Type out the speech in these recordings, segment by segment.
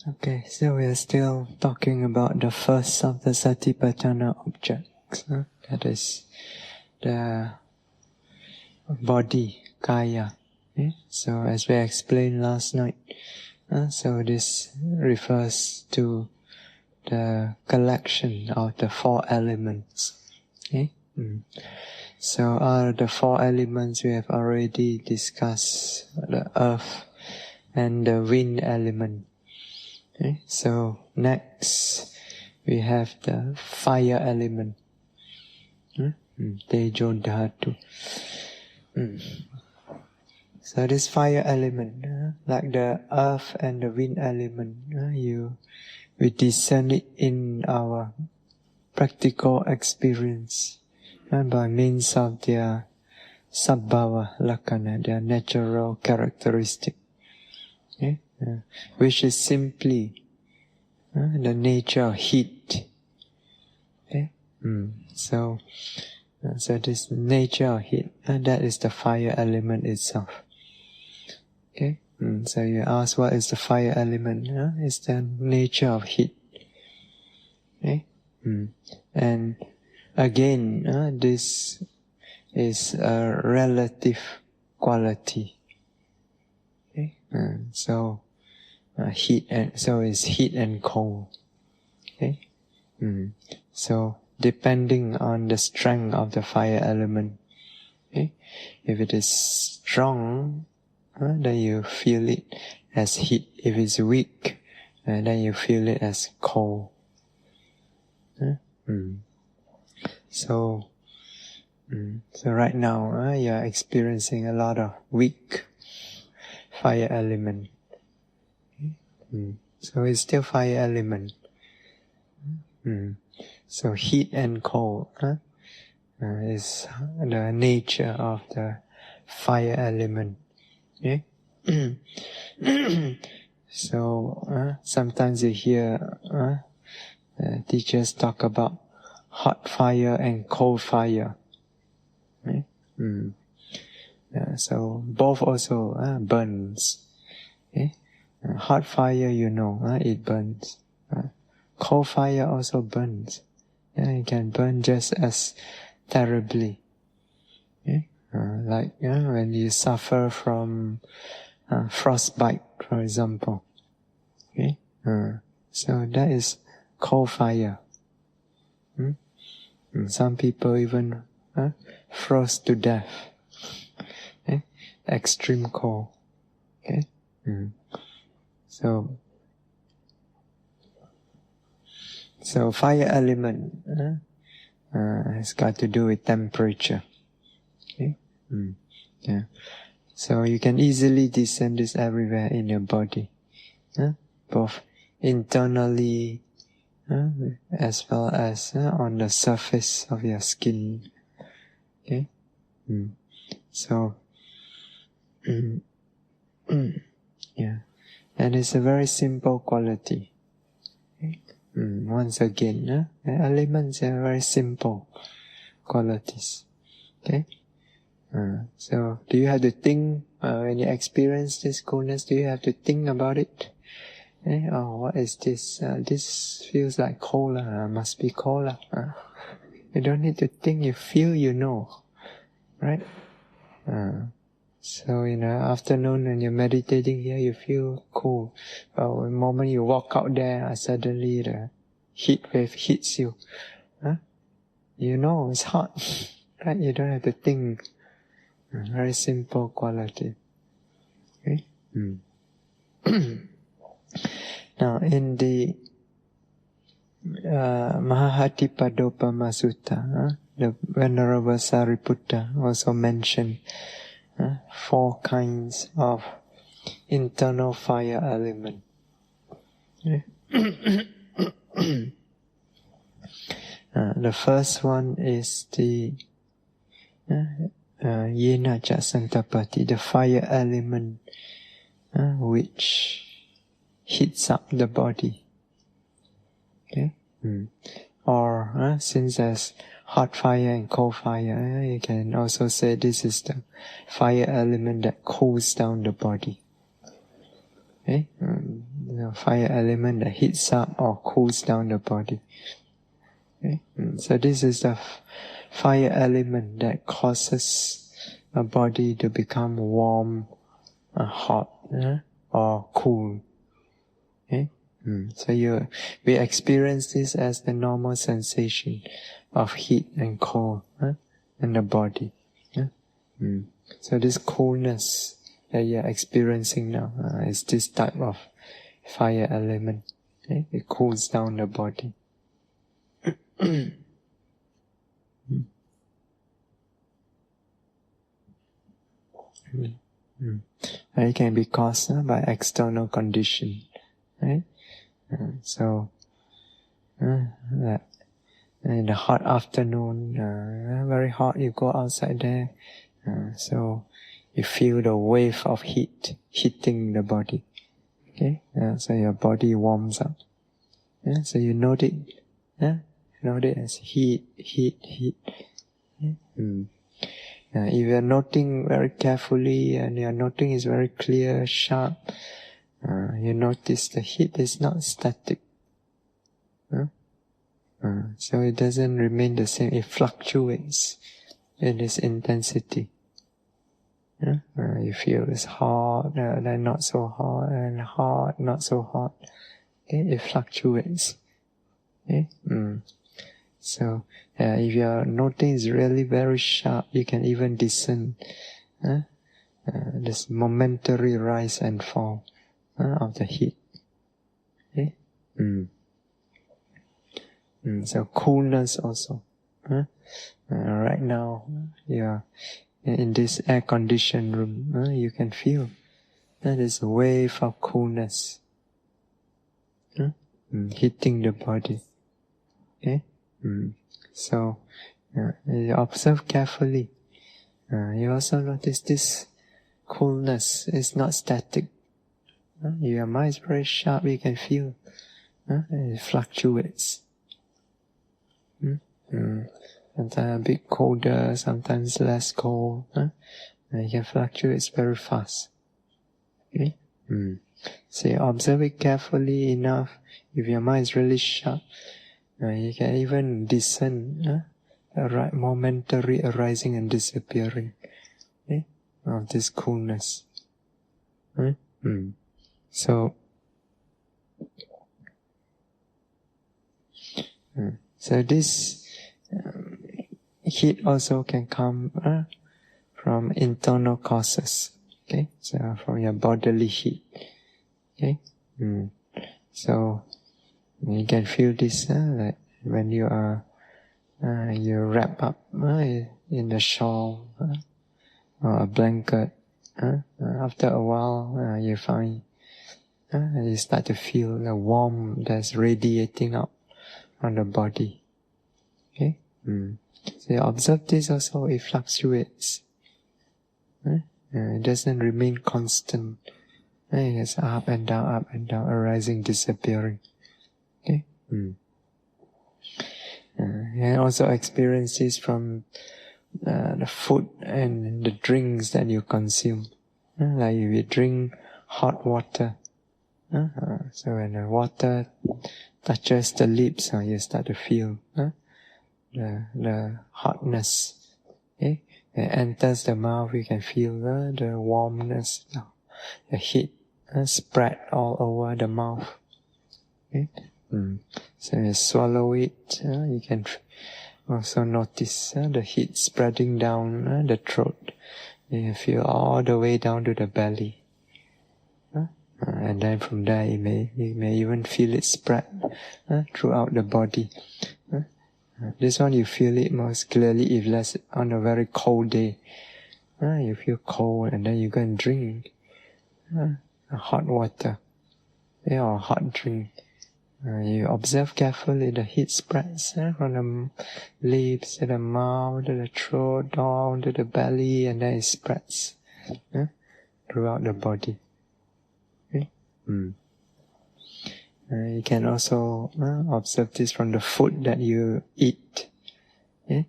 Okay, so we are still talking about the first of the Satipatṭṭhāna objects. That is the body, Kāya. So as we explained last night, so this refers to the collection of the four elements. So the four elements we have already discussed, the earth and the wind element. So next we have the fire element, Tejo Dhatu. So this fire element, like the earth and the wind element, we discern it in our practical experience by means of their sabbhava lakkhana, their natural characteristic. Which is simply the nature of heat. So this nature of heat, that is the fire element itself. So you ask, what is the fire element? It's the nature of heat. And again, this is a relative quality. So heat and so is heat and cold. So depending on the strength of the fire element, if it is strong, then you feel it as heat. If it's weak, then you feel it as cold. So right now you are experiencing a lot of weak fire element. So it's still fire element. So heat and cold is the nature of the fire element. So sometimes you hear teachers talk about hot fire and cold fire. So both also burns. Hot fire, it burns. Cold fire also burns. It can burn just as terribly. Like when you suffer from frostbite, for example. So that is cold fire. Some people even froze to death. Extreme cold. So fire element has got to do with temperature. So you can easily discern this everywhere in your body, both internally as well as on the surface of your skin. So and it's a very simple quality. Once again, elements are very simple qualities. So do you have to think, when you experience this coolness, do you have to think about it? Oh, what is this? This feels like cold, must be cold. You don't need to think, you feel, right? So in the afternoon when you're meditating here, you feel cool. But the moment you walk out there, suddenly the heat wave hits you. It's hot, right? You don't have to think. Very simple quality. Now in the Mahāhathipadopama Sutta, the Venerable Sariputta also mentioned 4 kinds of internal fire element. The first one is the Yena ca Santapati, the fire element which heats up the body. Or since there's hot fire and cold fire, you can also say this is the fire element that cools down the body. fire element that heats up or cools down the body. Okay? So this is the fire element that causes a body to become warm, hot, or cool. Okay? So we experience this as the normal sensation of heat and cold in the body. So this coolness that you are experiencing now is this type of fire element. Okay? It cools down the body. It can be caused by external condition. Right? So, in the hot afternoon, very hot, you go outside there, so you feel the wave of heat hitting the body. Okay, so your body warms up. So you note it. Note it as heat. If you are noting very carefully and your noting is very clear, sharp, you notice the heat is not static. So it doesn't remain the same, it fluctuates in its intensity. You feel it's hot, then not so hot, and hot, not so hot. Okay? It fluctuates. Okay? So if your noting is really very sharp, you can even discern this momentary rise and fall of the heat. Okay? So coolness also. Right now, you're in this air-conditioned room. You can feel this wave of coolness hitting the body. Okay? So you observe carefully. You also notice this coolness is not static. Your mind is very sharp. You can feel it fluctuates. Sometimes a bit colder, sometimes less cold. It can fluctuate very fast. Okay? So you observe it carefully enough. If your mind is really sharp, you can even discern the momentary arising and disappearing of this coolness. So this heat also can come from internal causes. Okay, so from your bodily heat. Okay, so you can feel this like when you are you wrap up in the shawl or a blanket. After a while, you find you start to feel the warmth that's radiating out on the body. Okay, so you observe this also. It fluctuates. It doesn't remain constant. It's up and down, arising, disappearing. Okay. And also experience this from the food and the drinks that you consume. Like if you drink hot water, so when the water touches the lips, you start to feel the hotness. Okay? It enters the mouth, you can feel the warmness, the heat spread all over the mouth. Okay? So you swallow it, you can also notice the heat spreading down the throat. You feel all the way down to the belly. And then from there you may even feel it spread throughout the body. This one you feel it most clearly if less on a very cold day. You feel cold and then you go and drink hot water or hot drink. You observe carefully the heat spreads from the lips to the mouth to the throat down to the belly, and then it spreads throughout the body. Okay? You can also observe this from the food that you eat. Okay?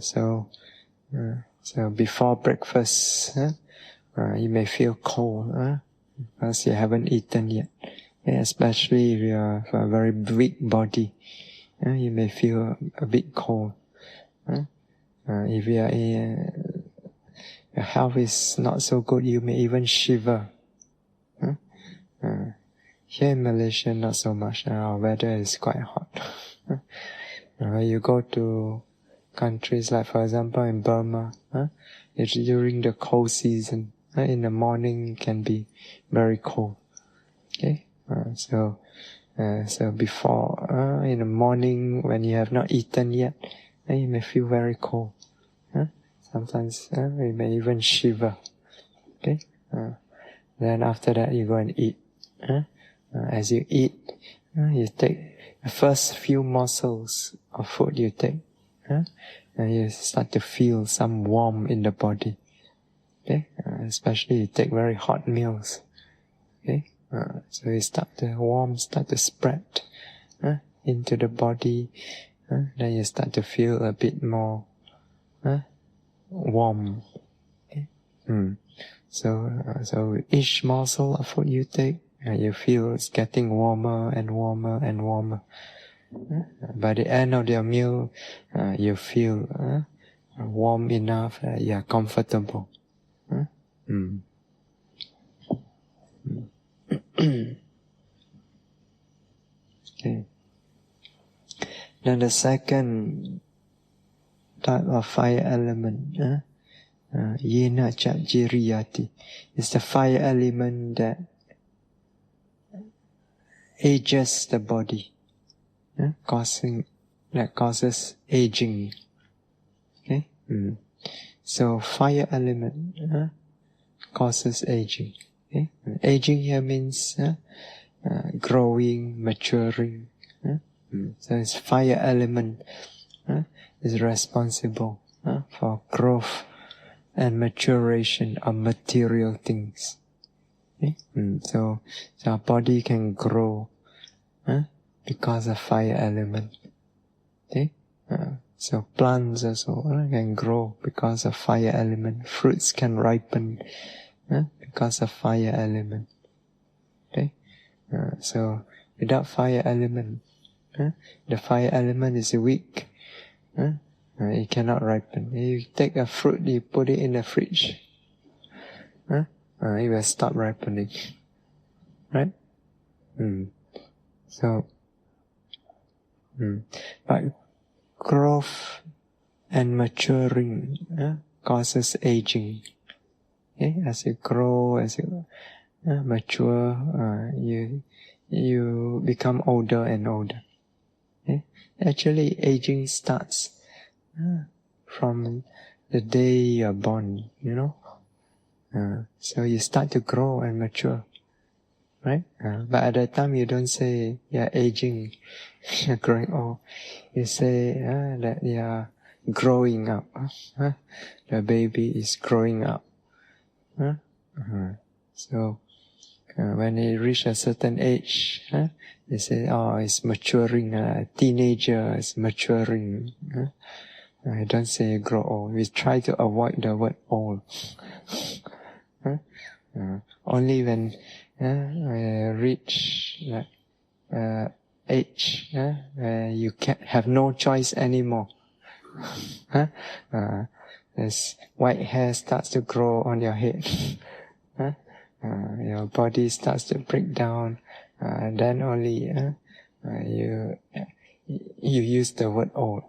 So before breakfast, you may feel cold because you haven't eaten yet. Especially if you have a very weak body, you may feel a bit cold. If your health is not so good, you may even shiver. Here in Malaysia, not so much. Our weather is quite hot. You go to countries like, for example, in Burma, it's during the cold season. In the morning, it can be very cold. Okay, so before in the morning when you have not eaten yet, you may feel very cold. Sometimes you may even shiver. Okay, then after that you go and eat. As you eat, you take the first few morsels of food you take, and you start to feel some warmth in the body. Okay, especially you take very hot meals. Okay, so you the warmth start to spread into the body. Then you start to feel a bit more warm. Okay? So each morsel of food you take, you feel it's getting warmer and warmer and warmer. By the end of your meal, you feel warm enough, you are comfortable. Okay. Then the second type of fire element, yena cajiriyati, is the fire element that ages the body, causes aging. Okay, so fire element causes aging. Okay? Aging here means growing, maturing. So it's fire element is responsible for growth and maturation of material things. Okay? So our body can grow because of fire element. Okay? So plants also can grow because of fire element. Fruits can ripen because of fire element. Okay? So without fire element, the fire element is weak. It cannot ripen. You take a fruit, you put it in the fridge, it will stop ripening. Right? So, but growth and maturing causes aging. Okay? As you grow, as you mature, you become older and older. Okay? Actually, aging starts from the day you are born, so you start to grow and mature, right? But at that time you don't say you're aging, you're growing old. You say that you're growing up. The baby is growing up. So when he reach a certain age, they say, it's maturing. A teenager is maturing. I don't say grow old. We try to avoid the word old. Only when reach age where you have no choice anymore. As white hair starts to grow on your head, your body starts to break down, then only you use the word old.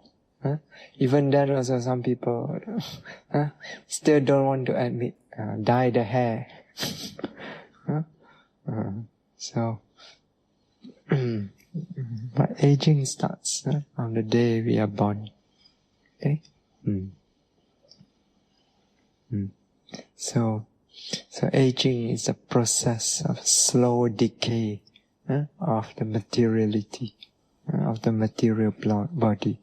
Even then also some people still don't want to admit, dye the hair. So, but aging starts on the day we are born. Okay? So aging is a process of slow decay of the materiality, of the material body.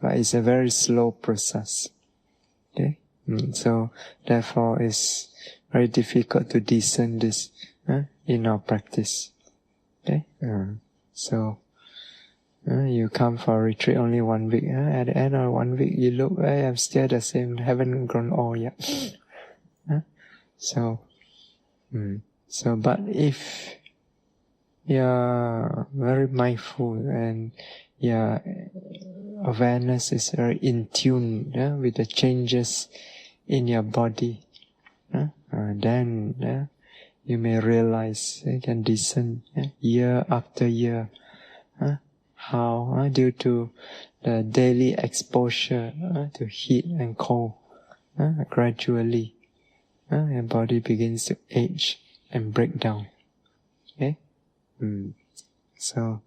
But it's a very slow process. Okay? So therefore it's very difficult to discern this in our practice. Okay? So you come for a retreat only 1 week. At the end of 1 week you look, I'm still the same, haven't grown old yet. So but if you're very mindful and your awareness is very in tune with the changes in your body, then you may realize, you can discern year after year how due to the daily exposure to heat and cold, gradually your body begins to age and break down. Okay? So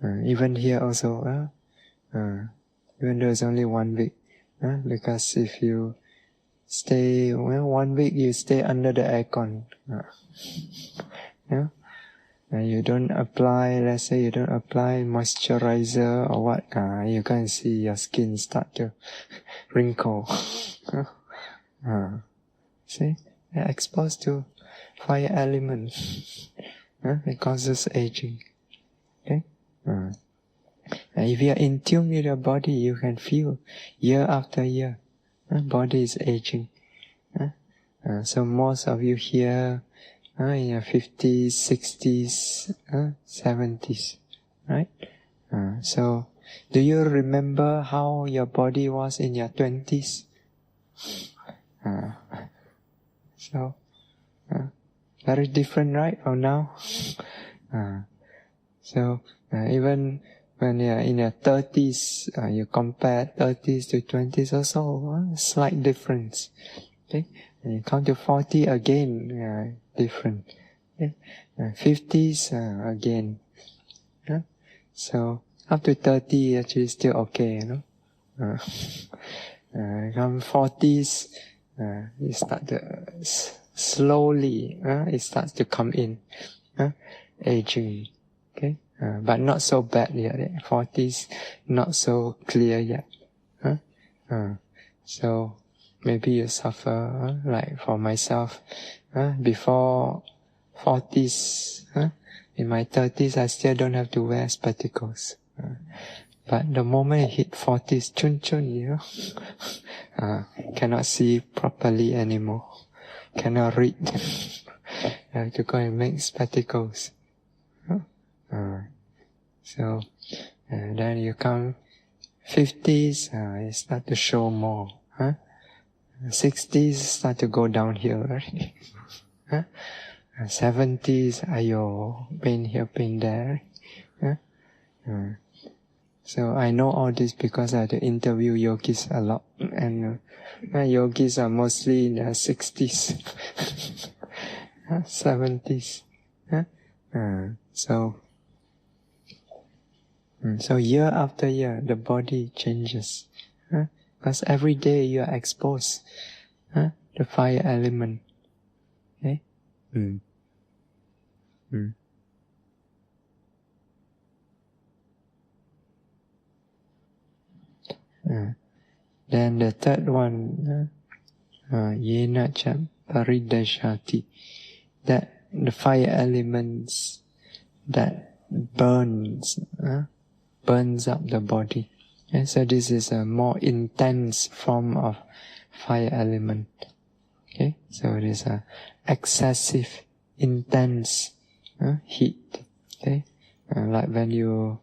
even here also, even though it's only 1 week, because if you stay 1 week, you stay under the aircon. You don't apply, let's say you don't apply moisturizer or what, you can see your skin start to wrinkle. See, you're exposed to fire element. It causes aging. Okay? If you are in tune with your body, you can feel year after year, body is aging. So most of you here in your 50s, 60s, 70s, right? So, do you remember how your body was in your 20s? So, very different, right, from now? So, even when you're in your 30s, you compare 30s to 20s also, slight difference. Okay? And you come to 40 again, different. Okay? 50s again. So up to 30 actually still okay, come 40s, you start to slowly, it starts to come in, aging. Okay, but not so bad yet. 40s not so clear yet. So maybe you suffer, like for myself, before 40s, in my 30s I still don't have to wear spectacles. But the moment I hit 40s, chun, cannot see properly anymore, cannot read. I have to go and make spectacles. So then you come 50s, you start to show more. 60s start to go downhill already. 70s, ayo, pain here, pain there. So I know all this because I had to interview yogis a lot, and yogis are mostly in their 60s, 70s. So year after year, the body changes. Because every day you are exposed the fire element. Okay? Then the third one, yena cha paridashati, that the fire elements that burns up the body. And so this is a more intense form of fire element. Okay, so it is a excessive, intense heat. Okay, like when you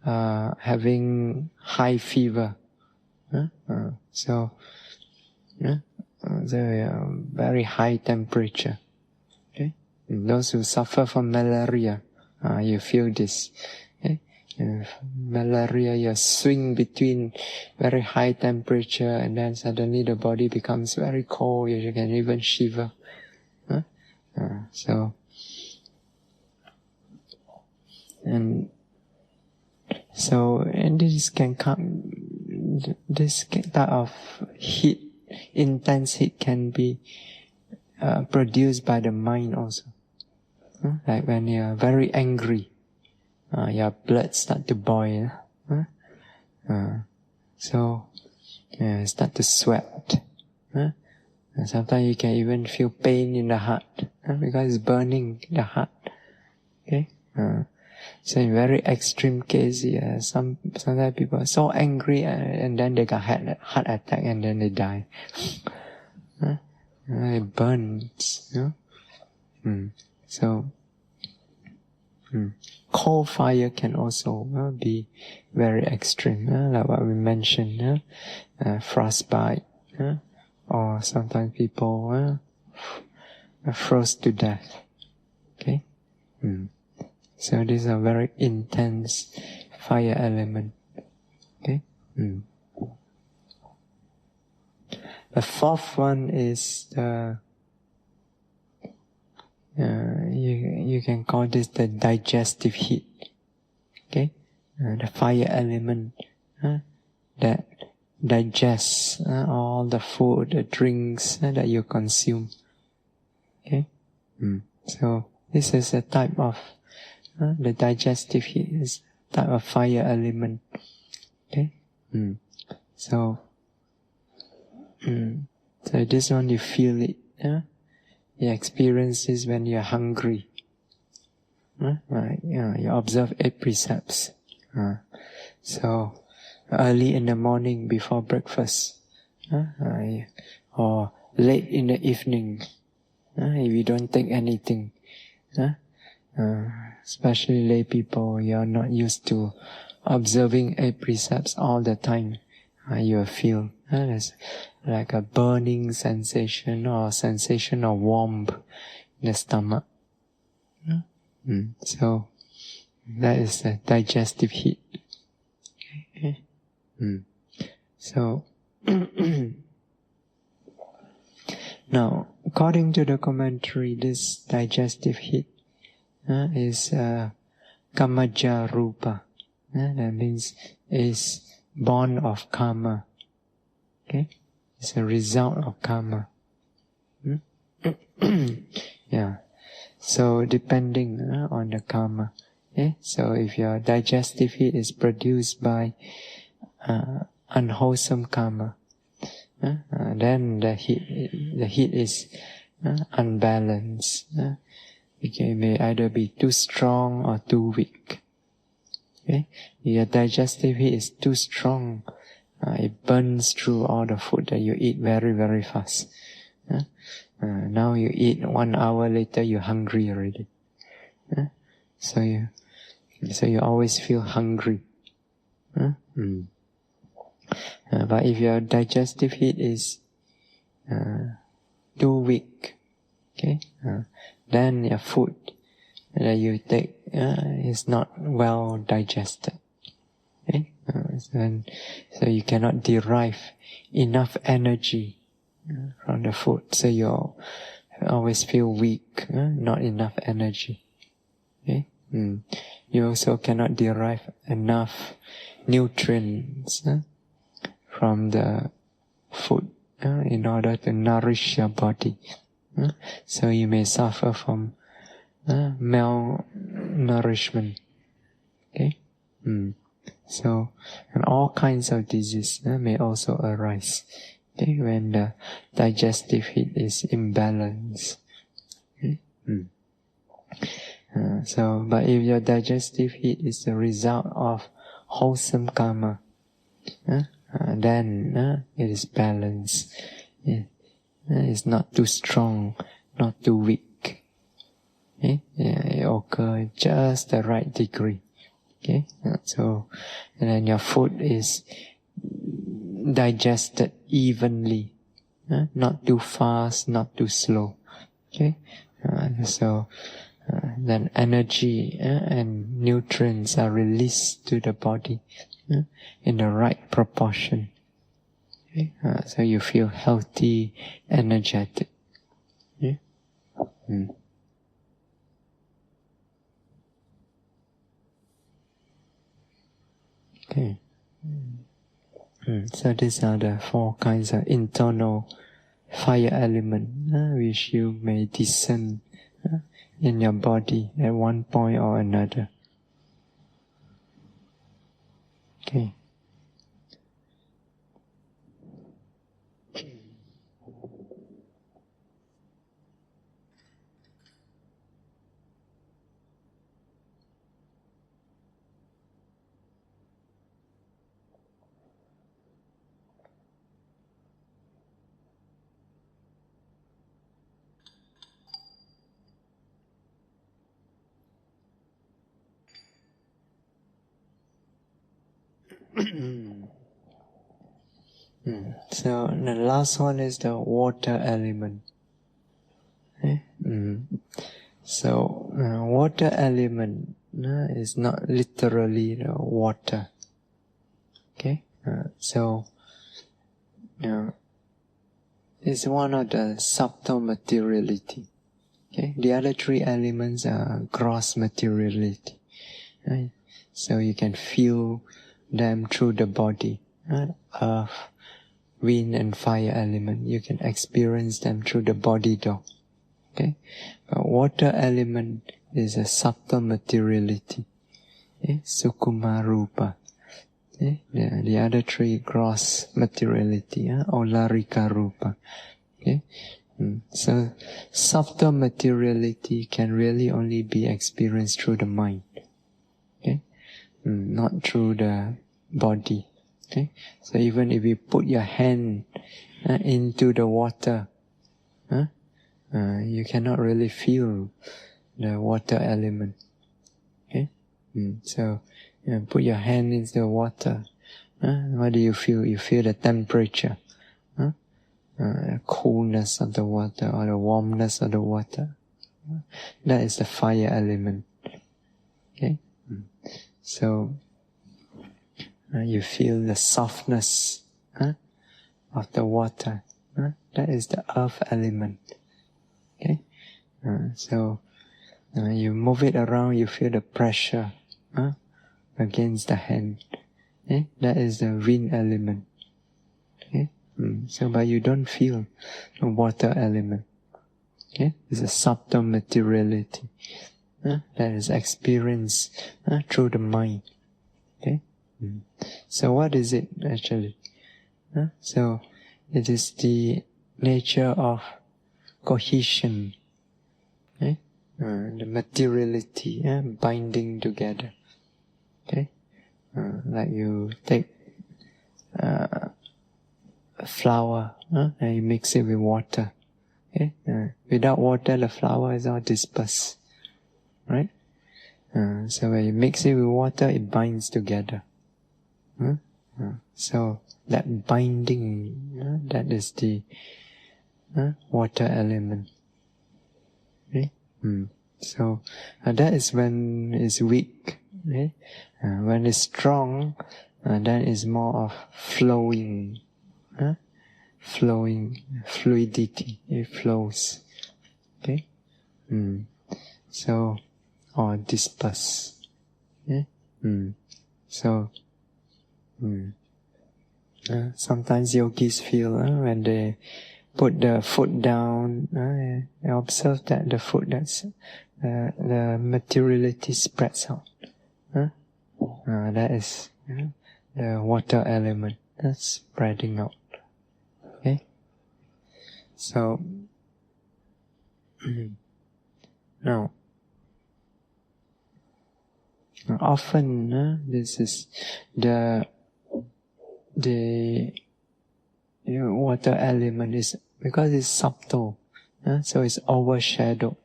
are having high fever. So very high temperature. Okay, and those who suffer from malaria, you feel this. Okay? Malaria, you swing between very high temperature and then suddenly the body becomes very cold, you can even shiver. And this can come, this type of heat, intense heat can be produced by the mind also. Like when you are very angry, your blood start to boil. Start to sweat. And sometimes you can even feel pain in the heart because it's burning the heart. Okay. So in very extreme case, sometimes people are so angry and then they got heart attack and then they die. It burns. So Cold fire can also be very extreme, like what we mentioned, frostbite, or sometimes people froze to death. Okay, so these are very intense fire element. Okay. The fourth one is the you can call this the digestive heat. Okay, the fire element that digests all the food, the drinks that you consume. Okay, so this is a type of the digestive heat is a type of fire element. Okay, so this one you feel it. You experience this when you're hungry. You observe 8 precepts. So early in the morning before breakfast, or late in the evening, if you don't take anything, especially lay people, you are not used to observing 8 precepts all the time. You will feel there's like a burning sensation or sensation of warmth in the stomach. So that is the digestive heat. Okay. So now, according to the commentary, this digestive heat is kamaja rupa. That means is born of karma. Okay, it's a result of karma. Yeah. So depending on the karma. Okay? So if your digestive heat is produced by unwholesome karma, then the heat is unbalanced. It may either be too strong or too weak. Okay? Your digestive heat is too strong. It burns through all the food that you eat very, very fast. Now you eat 1 hour later, you're hungry already. So you always feel hungry. But if your digestive heat is too weak, okay, then your food that you take is not well digested. Okay? So you cannot derive enough energy from the food. So you always feel weak, not enough energy. Okay? You also cannot derive enough nutrients from the food in order to nourish your body. So you may suffer from malnourishment. Okay? So, and all kinds of disease may also arise when the digestive heat is imbalanced. Okay? But if your digestive heat is the result of wholesome karma, then it is balanced. It's not too strong, not too weak. Okay? It occurs just the right degree. Okay? So, and then your food is digested evenly, not too fast, not too slow. Okay? Then energy and nutrients are released to the body in the right proportion. Okay? So you feel healthy, energetic. Okay? Okay. So these are the 4 kinds of internal fire element which you may discern in your body at one point or another. Okay. So the last one is the water element. Okay? So water element is not literally the water. Okay, so it's one of the subtle materiality. Okay, the other three elements are gross materiality. Right? So you can feel them through the body. Earth, wind, and fire element. You can experience them through the body though. Okay, but water element is a subtle materiality. Okay? Sukkuma rupa. Okay? The other three gross materiality, Olarika rupa. Okay? So subtle materiality can really only be experienced through the mind. Okay? Not through the body. Okay? So even if you put your hand into the water, you cannot really feel the water element. Okay? So put your hand into the water. What do you feel? You feel the temperature, the coolness of the water or the warmness of the water. That is the fire element. Okay? So you feel the softness of the water. That is the earth element. Okay? So you move it around, you feel the pressure against the hand. Okay? That is the wind element. Okay? So, but you don't feel the water element. Okay? It's a subtle materiality that is experienced through the mind. Okay? So what is it actually? So it is the nature of cohesion. Okay? The materiality binding together. Okay? Like you take a flour and you mix it with water. Okay? Without water, the flour is all dispersed. Right? So when you mix it with water, it binds together. So that binding, that is the water element. Okay? So that is when it's weak. Okay? When it's strong, then it's more of flowing. Flowing, fluidity. It flows. Okay? So, or disperse. Okay? So, sometimes yogis feel when they put the foot down, they observe that the foot, that's the materiality spreads out. That is the water element that's spreading out. Okay? So, now, often this is the water element is because it's subtle, so it's overshadowed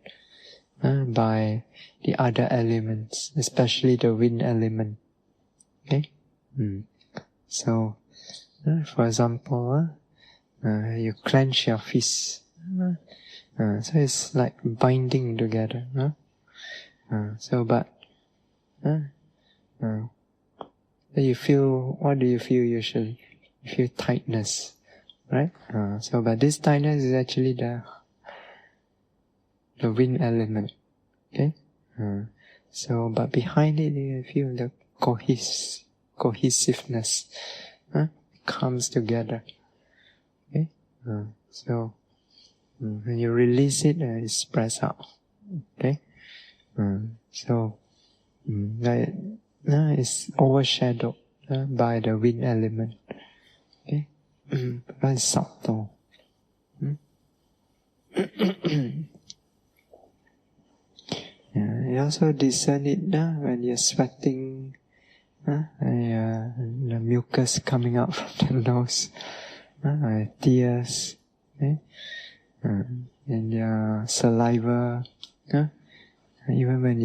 by the other elements, especially the wind element. Okay, so for example, you clench your fist, so it's like binding together. So, but you feel, what do you feel usually? You feel tightness, right? So, but this tightness is actually the wind element. Okay? So, but behind it, you feel the cohesiveness comes together. Okay? So, when you release it, it spreads out. Okay? So, that is overshadowed by the wind element. Okay? Very subtle. You also discern it when you're sweating, the mucus coming out from the nose, tears, and your saliva, even when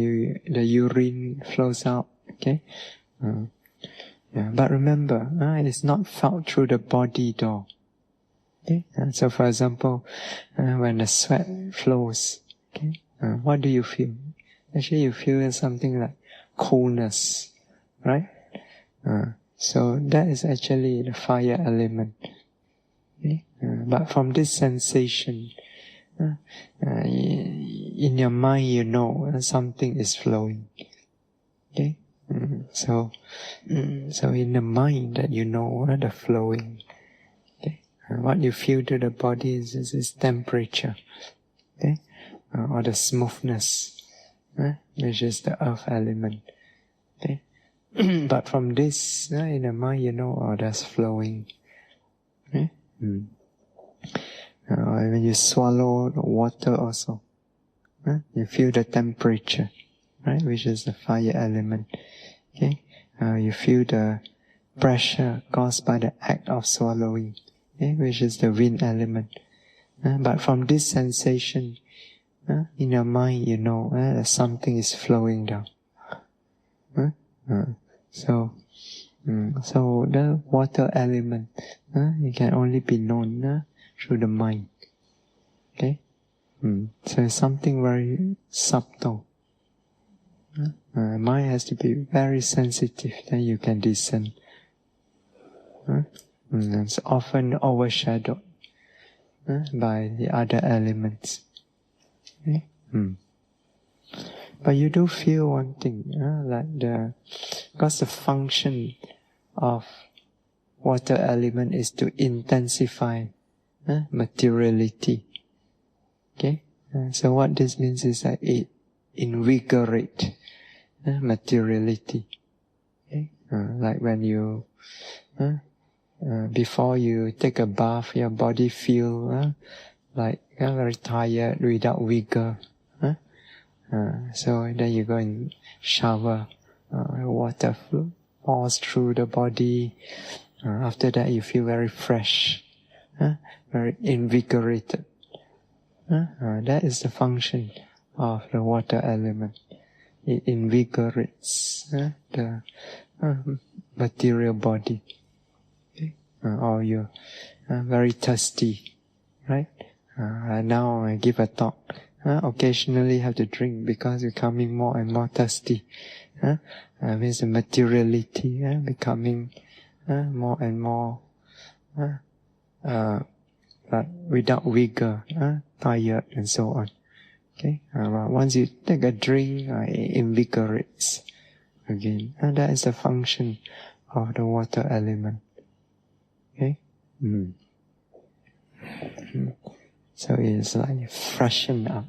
the urine flows out. Okay, Yeah, but remember, it's not felt through the body though. Okay? So for example, when the sweat flows, okay, what do you feel? Actually you feel something like coolness, right? So that is actually the fire element. Okay? But from this sensation, in your mind you know something is flowing. Okay? So in the mind that you know the flowing. Okay? What you feel to the body is temperature. Okay? Or the smoothness, which is the earth element. Okay? But from this, in the mind you know, that's flowing. Okay? When you swallow the water also, you feel the temperature, right, which is the fire element. Okay, you feel the pressure caused by the act of swallowing, okay, which is the wind element. But from this sensation, in your mind, you know that something is flowing down. So the water element, it can only be known through the mind. Okay, so it's something very subtle. Mind has to be very sensitive, then you can discern. It's often overshadowed by the other elements. Okay? But you do feel one thing, because the function of water element is to intensify materiality. Okay, so what this means is that it invigorates materiality. Okay? Like when you, before you take a bath, your body feel like very tired, without vigor. So then you go and shower, water pours through the body. After that you feel very fresh, very invigorated. That is the function of the water element. It invigorates the material body. Okay? Or you're very thirsty, right? Now I give a talk. Occasionally have to drink because you're becoming more and more thirsty. Means the materiality becoming more and more but without vigor, tired and so on. Okay, once you take a drink, it invigorates again, and that is the function of the water element. Okay, so it's like freshen up.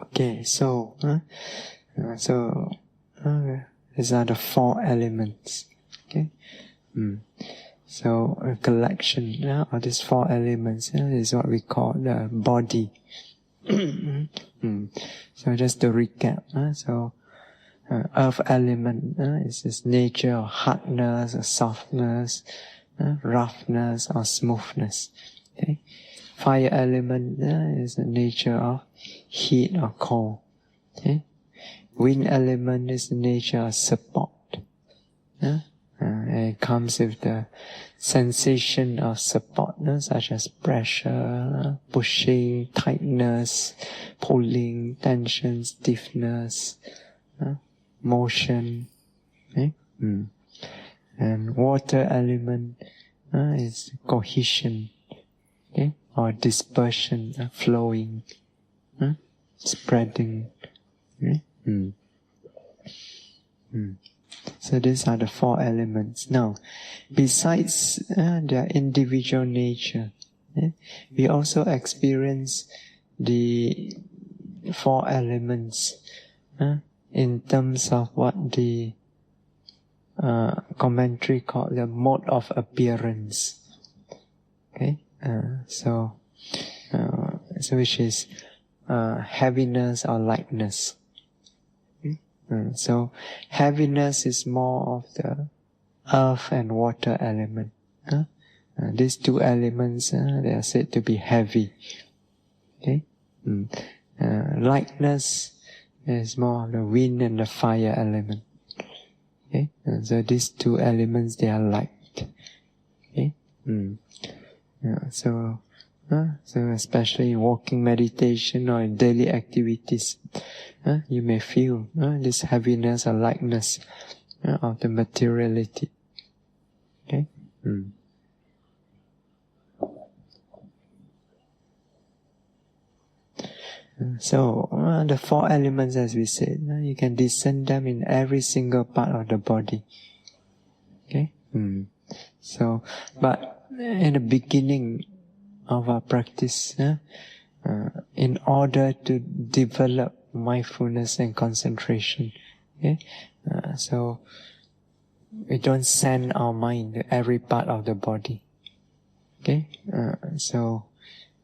Okay, so these are the four elements. Okay, so a collection of these four elements is what we call the body. So just to recap, so earth element is this nature of hardness or softness, roughness or smoothness. Okay, fire element is the nature of heat or cold. Okay, wind element is the nature of support. It comes with the sensation of support, such as pressure, pushing, tightness, pulling, tension, stiffness, motion. Okay? And water element is cohesion, okay? Or dispersion, flowing, spreading. Okay? So these are the four elements. Now, besides their individual nature, we also experience the four elements in terms of what the commentary called the mode of appearance. Okay, so which is heaviness or lightness. So heaviness is more of the earth and water element. These two elements they are said to be heavy. Okay, Lightness is more the wind and the fire element. Okay, and so these two elements, they are light. Okay, so especially in walking meditation or in daily activities, you may feel this heaviness or lightness of the materiality. Okay. So, the four elements, as we said, you can discern them in every single part of the body. Okay? So, but in the beginning of our practice, in order to develop mindfulness and concentration, okay? So, we don't send our mind to every part of the body. Okay? So,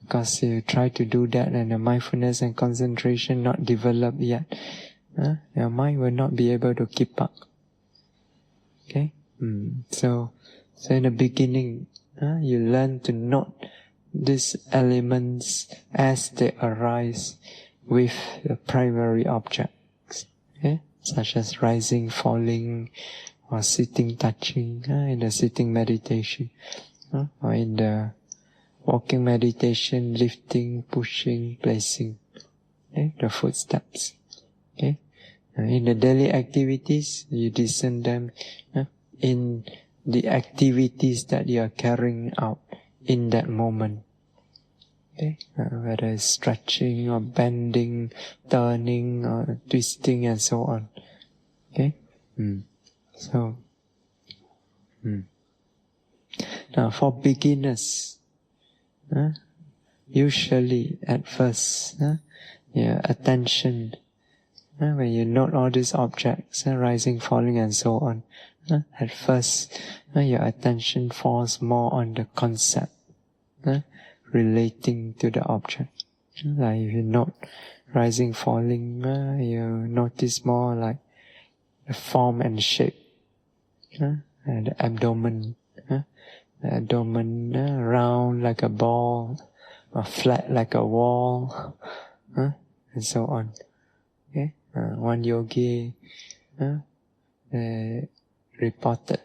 because you try to do that and the mindfulness and concentration not developed yet, your mind will not be able to keep up. Okay? So in the beginning, you learn to note these elements as they arise with the primary objects, okay? Such as rising, falling, or sitting, touching, in the sitting meditation, or in the walking meditation, lifting, pushing, placing, okay? The footsteps. Okay? In the daily activities, you discern them in the activities that you are carrying out in that moment. Okay? Whether it's stretching or bending, turning or twisting and so on. Okay? So, now for beginners, usually at first, your attention, when you note all these objects, rising, falling and so on, at first your attention falls more on the concept relating to the object. Like if you note rising, falling, you notice more like the form and shape, and the abdomen. The abdomen round like a ball, or flat like a wall, and so on. Okay? One yogi reported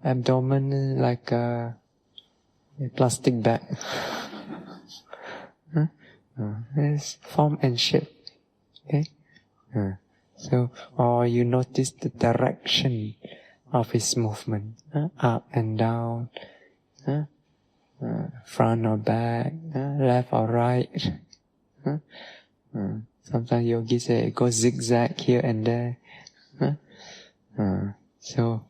abdomen like a plastic bag. It's form and shape. Okay? So, or you notice the direction of his movement, up and down, front or back, left or right. Sometimes yogis say it goes zigzag here and there. So,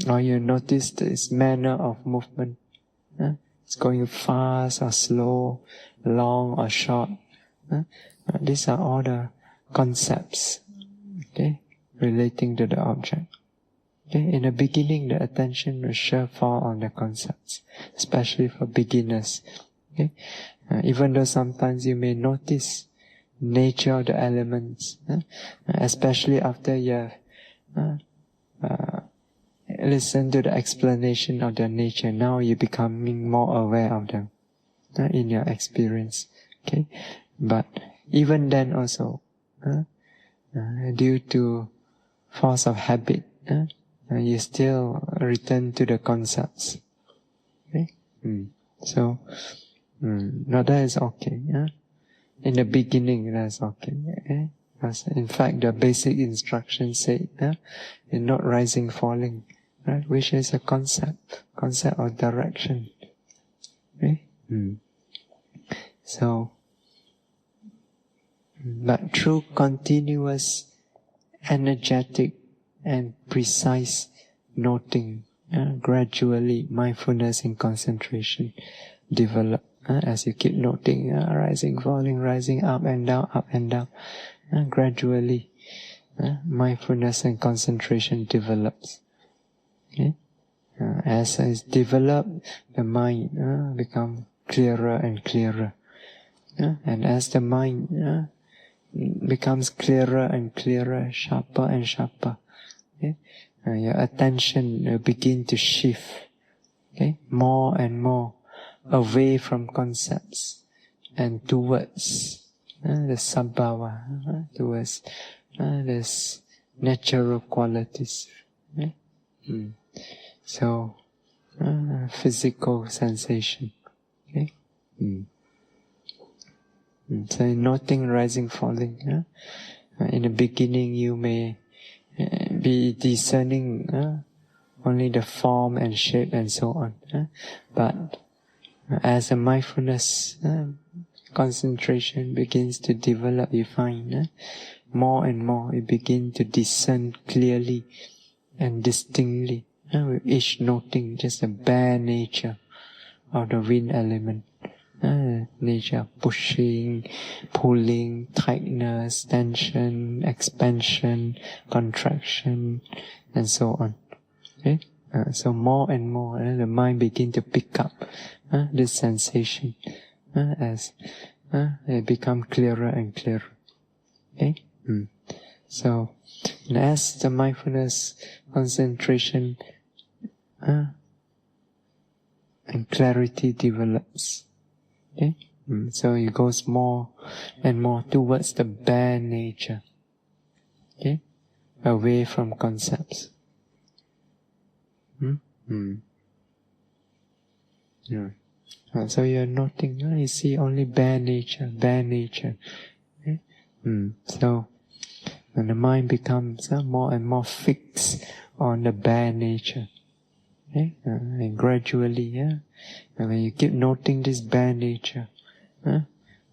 or you notice this manner of movement. It's going fast or slow, long or short. These are all the concepts, okay, relating to the object. Okay, in the beginning, the attention will sure fall on the concepts, especially for beginners. Okay, even though sometimes you may notice nature of the elements, especially after you have listened to the explanation of their nature. Now you're becoming more aware of them in your experience. Okay, but even then also, due to force of habit, you still return to the concepts. Okay? So, now that is okay. In the beginning, that's okay. Okay? Because in fact, the basic instructions say, you're not rising, falling, right? Which is a concept of direction. Okay? So, but through continuous, energetic, and precise noting, gradually mindfulness and concentration develop. As you keep noting, rising, falling, rising, up and down, gradually mindfulness and concentration develops. Okay? As it's developed, the mind becomes clearer and clearer. And as the mind becomes clearer and clearer, sharper and sharper, okay? Your attention will begin to shift, okay? More and more away from concepts and towards the sabhava, towards this natural qualities. Okay? So, physical sensation. Okay? So, nothing rising, falling. In the beginning, you may be discerning only the form and shape and so on. But as a mindfulness concentration begins to develop, you find more and more you begin to discern clearly and distinctly, with each noting just the bare nature of the wind element. Nature of pushing, pulling, tightness, tension, expansion, contraction, and so on. Okay? So more and more, the mind begins to pick up this sensation as they become clearer and clearer. Okay? So, as the mindfulness concentration and clarity develops, okay? So it goes more and more towards the bare nature, okay? Away from concepts. Yeah. So you're noting, you see only bare nature. Okay? So when the mind becomes more and more fixed on the bare nature, okay? And gradually, and when you keep noting this bare nature,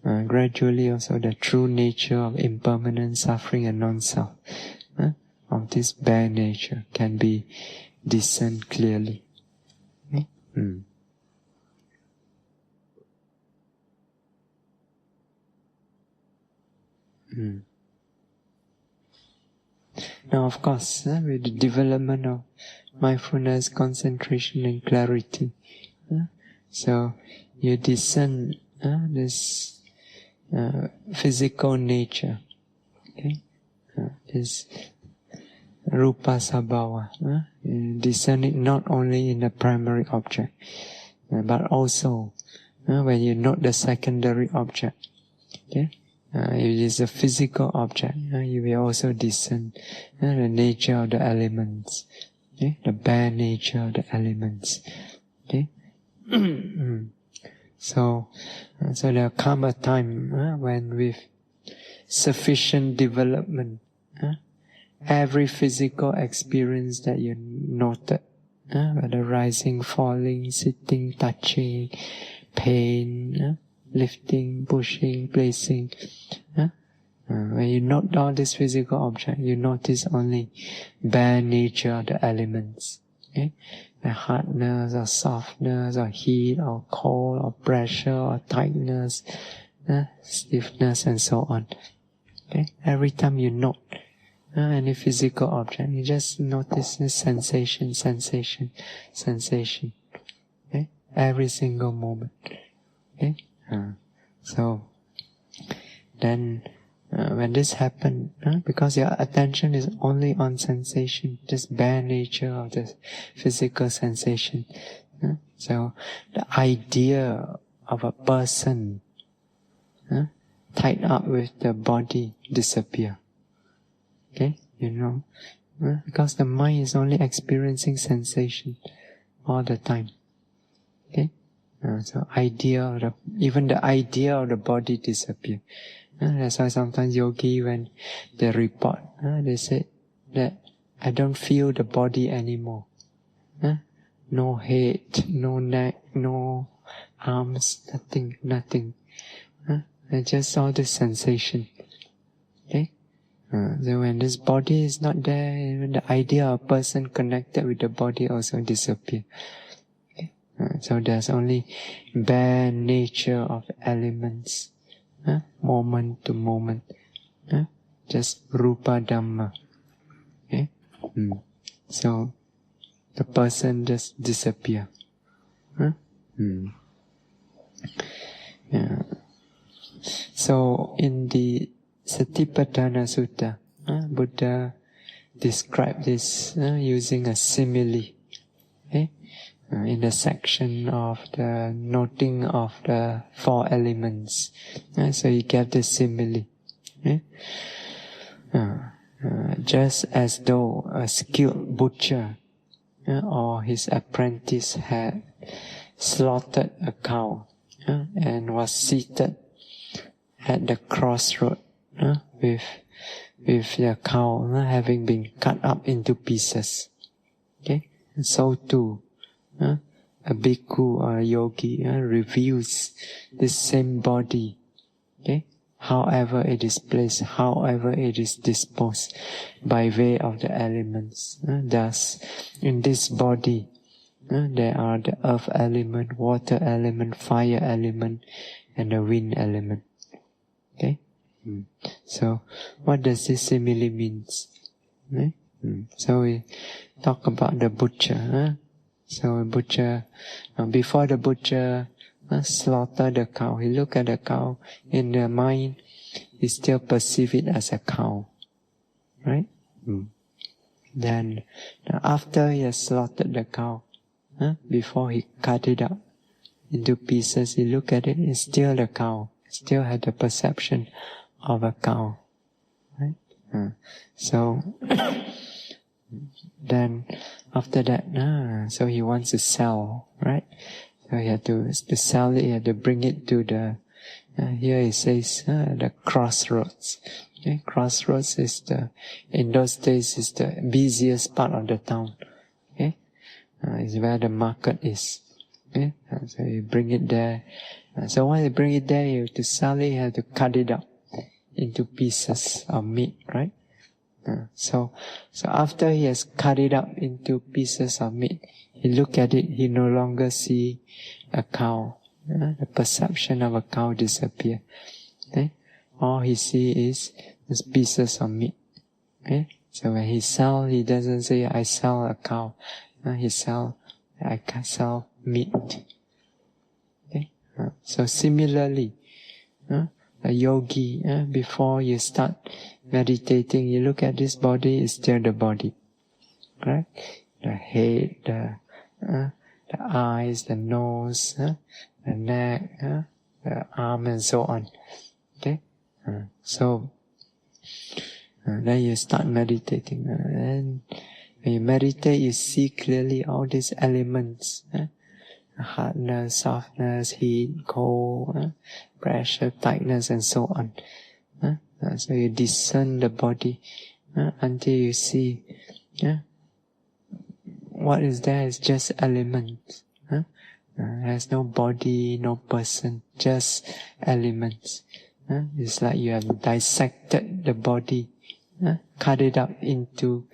gradually also the true nature of impermanent suffering and non-self of this bare nature can be discerned clearly. Okay? Now, of course, with the development of mindfulness, concentration, and clarity, so you discern this physical nature, okay? This rupa sabhava. You discern it not only in the primary object, but also when you note the secondary object. Okay? If it is a physical object, you will also discern the nature of the elements, okay? The bare nature of the elements. Okay? So there come a time when with sufficient development, every physical experience that you noted, whether rising, falling, sitting, touching, pain, lifting, pushing, placing. When you note all this physical object, you notice only bare nature of the elements. Okay? The hardness or softness or heat or cold or pressure or tightness, stiffness and so on. Okay? Every time you note any physical object, you just notice this sensation. Okay? Every single moment. Okay? So then when this happens, because your attention is only on sensation, just bare nature of the physical sensation, so the idea of a person tied up with the body disappear. Okay, because the mind is only experiencing sensation all the time. Okay. So even the idea of the body disappear. That's why sometimes yogi, when they report, they say that I don't feel the body anymore. No head, no neck, no arms, nothing. I just saw this sensation. Okay? So when this body is not there, even the idea of a person connected with the body also disappear. So there's only bare nature of elements, moment to moment, just rupa dhamma. Okay? So the person just disappear. Yeah. So in the Satipatṭṭhāna Sutta, Buddha described this using a simile. Okay? in the section of the noting of the 4 elements. So he gave the simile. Just as though a skilled butcher or his apprentice had slaughtered a cow and was seated at the crossroad with the cow having been cut up into pieces. Okay, and so too, a bhikkhu or a yogi reviews this same body. Okay, however it is placed, however it is disposed, by way of the elements. Thus, in this body, there are the earth element, water element, fire element, and the wind element. Okay? So, what does this simile means? So we talk about the butcher. So a butcher, before the butcher slaughter the cow, he look at the cow, in the mind, he still perceive it as a cow. Right? Then, after he has slaughtered the cow, before he cut it up into pieces, he look at it, it's still a cow. Still had the perception of a cow. Right? So, then after that, so he wants to sell, right? So he had to sell it, he had to bring it to the, here he says, the crossroads. Okay? Crossroads is in those days is the busiest part of the town. Okay? Is where the market is. Okay? So you bring it there. So when you bring it there, you have to sell it, you have to cut it up into pieces of meat, right? So after he has cut it up into pieces of meat, he look at it, he no longer see a cow. The perception of a cow disappear. Okay? All he see is these pieces of meat. Okay? So when he sell, he doesn't say, I sell a cow. He sell, I sell meat. Okay? So similarly, a yogi, before you start meditating, you look at this body, it's still the body. Right? The head, the eyes, the nose, the neck, the arm, and so on. Okay? So, then you start meditating. And when you meditate, you see clearly all these elements. Hardness, softness, heat, cold, pressure, tightness, and so on. So you discern the body until you see what is there is just elements. There's no body, no person, just elements. It's like you have dissected the body, cut it up into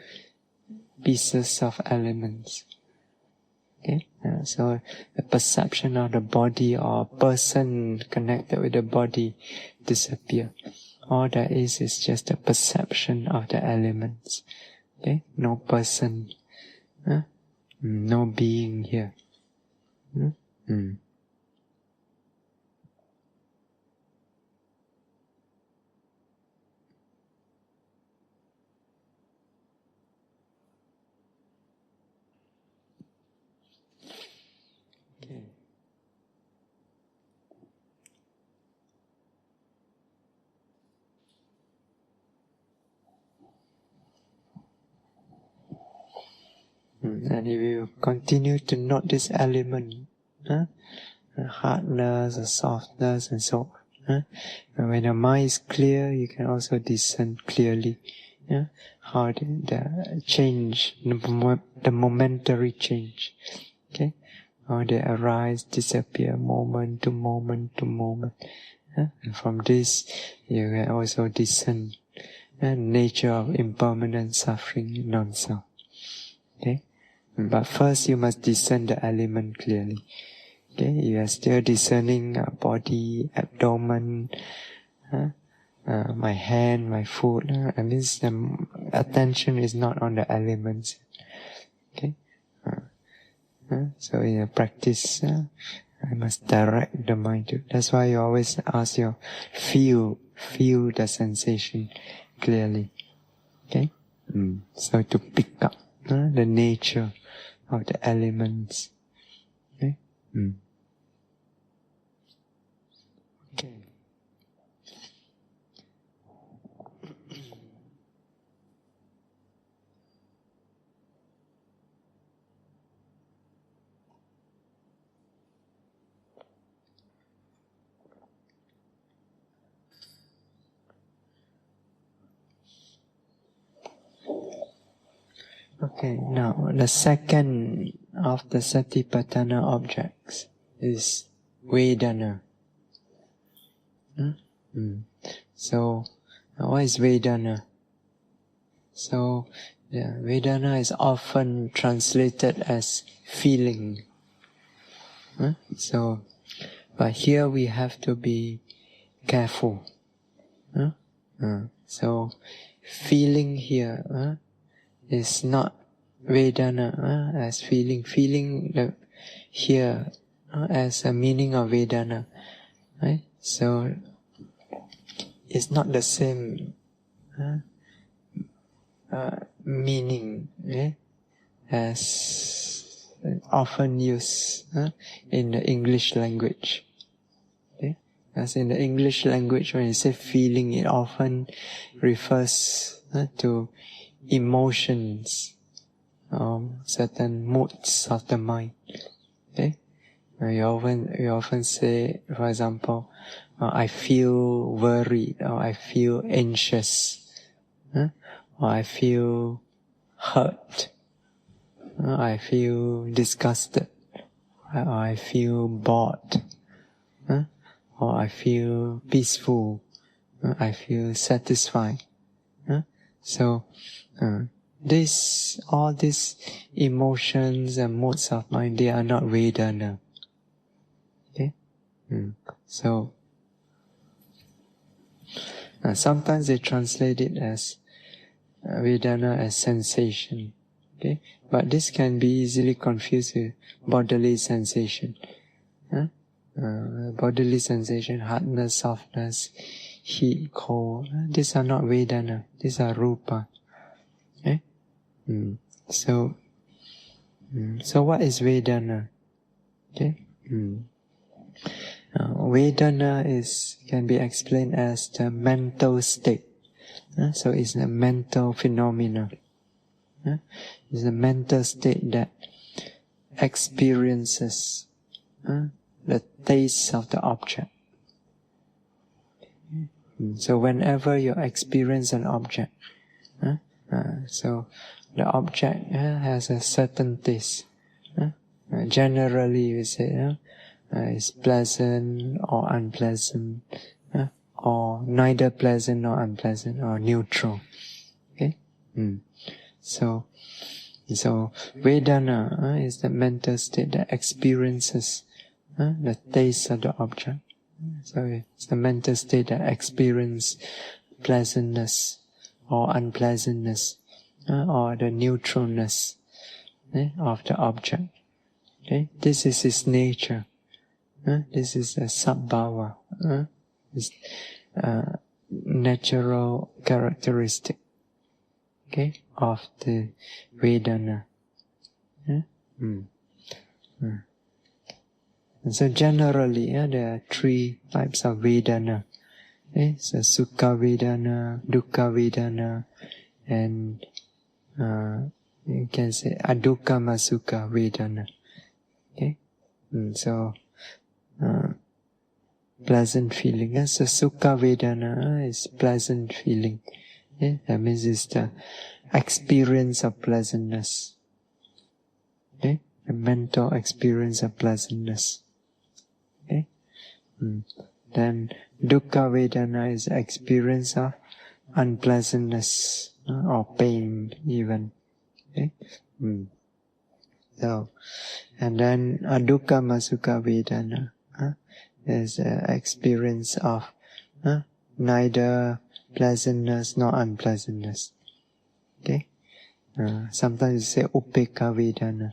pieces of elements. Okay? So the perception of the body or person connected with the body disappear. All there is just a perception of the elements. Okay? No person, no being here. Okay. And if you continue to note this element, hardness, or softness, and so on, and when your mind is clear, you can also discern clearly how the change, the momentary change, okay, how they arise, disappear, moment to moment to moment. And from this, you can also discern the nature of impermanent suffering, non-self. Okay. But first you must discern the element clearly. Okay, you are still discerning body, abdomen, my hand, my foot. That means the attention is not on the elements. Okay, so in a practice, I must direct the mind to. That's why you always ask your feel the sensation clearly. Okay, so to pick up the nature of the elements. Okay. Okay, now the second of the Satipatṭṭhāna objects is Vedanā. So, what is Vedanā? So, Vedanā is often translated as feeling. So, but here we have to be careful. So, feeling here is not Vedana as feeling. Feeling here as a meaning of Vedana. Right? So, it's not the same meaning as often used in the English language. As in the English language, when you say feeling, it often refers to emotions, certain moods of the mind. Okay? You often say, for example, I feel worried, or I feel anxious, or I feel hurt, I feel disgusted, or I feel bored, or I feel peaceful, I feel satisfied. So, all these emotions and modes of mind, they are not Vedana. Okay? So, sometimes they translate it as Vedana as sensation. Okay? But this can be easily confused with bodily sensation. Bodily sensation, hardness, softness, heat, cold. These are not Vedana. These are Rupa. Okay? So what is Vedana? Okay? Vedana can be explained as the mental state. So it's a mental phenomena. It's a mental state that experiences the taste of the object. So whenever you experience an object, so the object has a certain taste. Generally, we say it's pleasant or unpleasant, or neither pleasant nor unpleasant, or neutral. Okay. So Vedana is the mental state that experiences the taste of the object. So it's the mental state that experiences pleasantness or unpleasantness, or the neutralness of the object. Okay? This is its nature. This is a sabbhava. It's natural characteristic, okay, of the Vedana. And so generally, there are three types of Vedana. So Sukha Vedana, Dukkha Vedana, and you can say Adukkama Sukha Vedana. Okay? So pleasant feeling. So Sukha Vedana is pleasant feeling. That means it's the experience of pleasantness. Okay? The mental experience of pleasantness. Okay? Then Dukkha Vedana is the experience of unpleasantness or pain even. Okay? So, and then Adukkama Sukha Vedana is the experience of neither pleasantness nor unpleasantness. Okay? Sometimes you say Upekkha Vedana,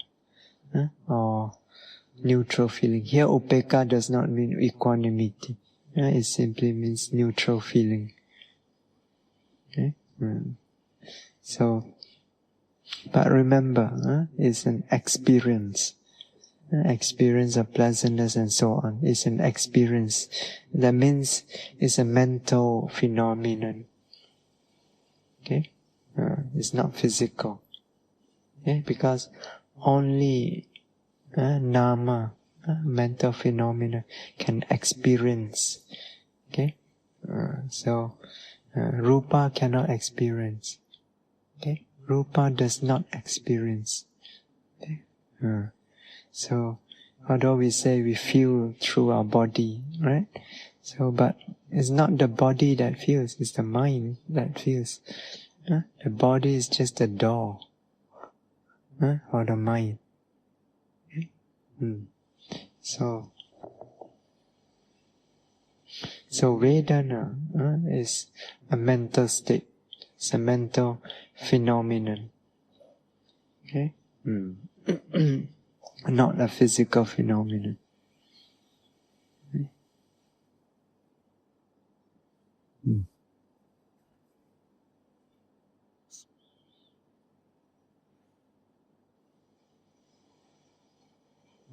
or neutral feeling. Here Upekkha does not mean equanimity. It simply means neutral feeling. Okay? So, but remember, it's an experience. experience of pleasantness and so on. It's an experience. That means it's a mental phenomenon. Okay? It's not physical. Okay? Because only nama, mental phenomena, can experience. Okay? So rupa cannot experience. Okay? Rupa does not experience. Okay? So, although we say we feel through our body, right? So, but it's not the body that feels, it's the mind that feels. The body is just a door for the mind. Okay? So Vedana is a mental state. It's a mental phenomenon. Okay? Not a physical phenomenon. Okay?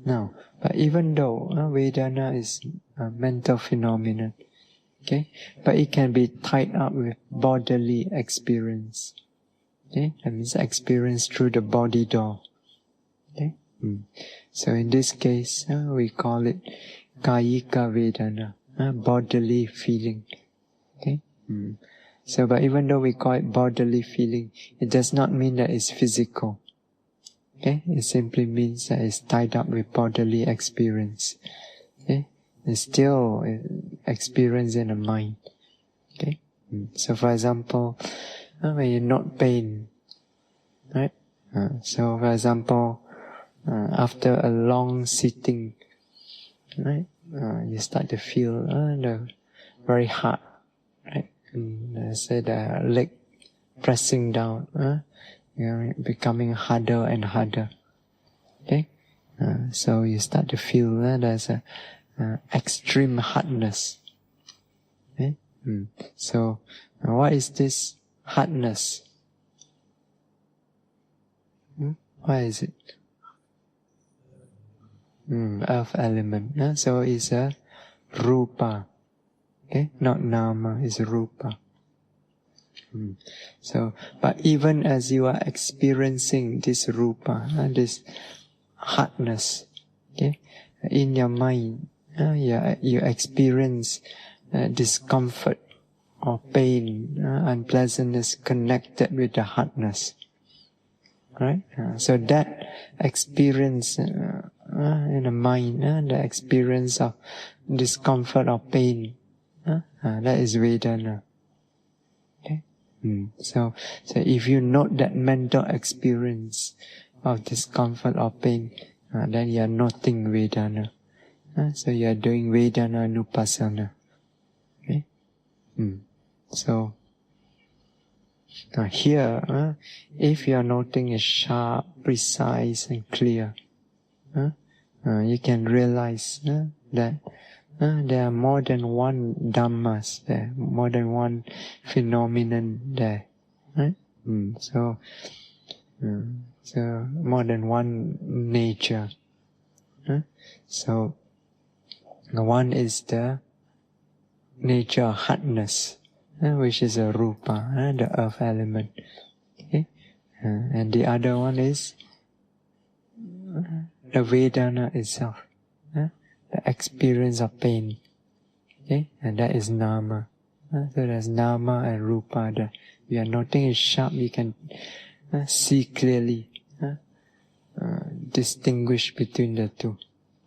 Now, but even though Vedana is a mental phenomenon, okay, but it can be tied up with bodily experience. Okay, that means experience through the body door. Okay, so in this case, we call it Kāyika Vedana, bodily feeling. Okay, so but even though we call it bodily feeling, it does not mean that it's physical. Okay, it simply means that it's tied up with bodily experience. Okay, it's still experience in the mind. Okay, so for example, when you note pain, right? So for example, after a long sitting, right, you start to feel the very hard, right? And say the leg pressing down. Becoming harder and harder. Okay, so you start to feel there's a extreme hardness. Okay, so what is this hardness? What is it? Earth element. So it's a rupa. Okay, not nama. It's rupa. So, but even as you are experiencing this rupa, this hardness, okay, in your mind, you experience discomfort or pain, unpleasantness connected with the hardness, right? So that experience in the mind, the experience of discomfort or pain, that is Vedana. So if you note that mental experience of discomfort or pain, then you are noting Vedana. So you are doing Vedana Nupassana. Okay? So here, if you are noting is sharp, precise and clear, you can realize that there are more than one dhammas there, more than one phenomenon there, right? So more than one nature. So one is the nature of hardness, which is a rupa, the earth element. Okay? And the other one is the Vedana itself. The experience of pain, okay, and that is nama. So there's nama and rupa. That we are noting is sharp. You can see clearly, distinguish between the two.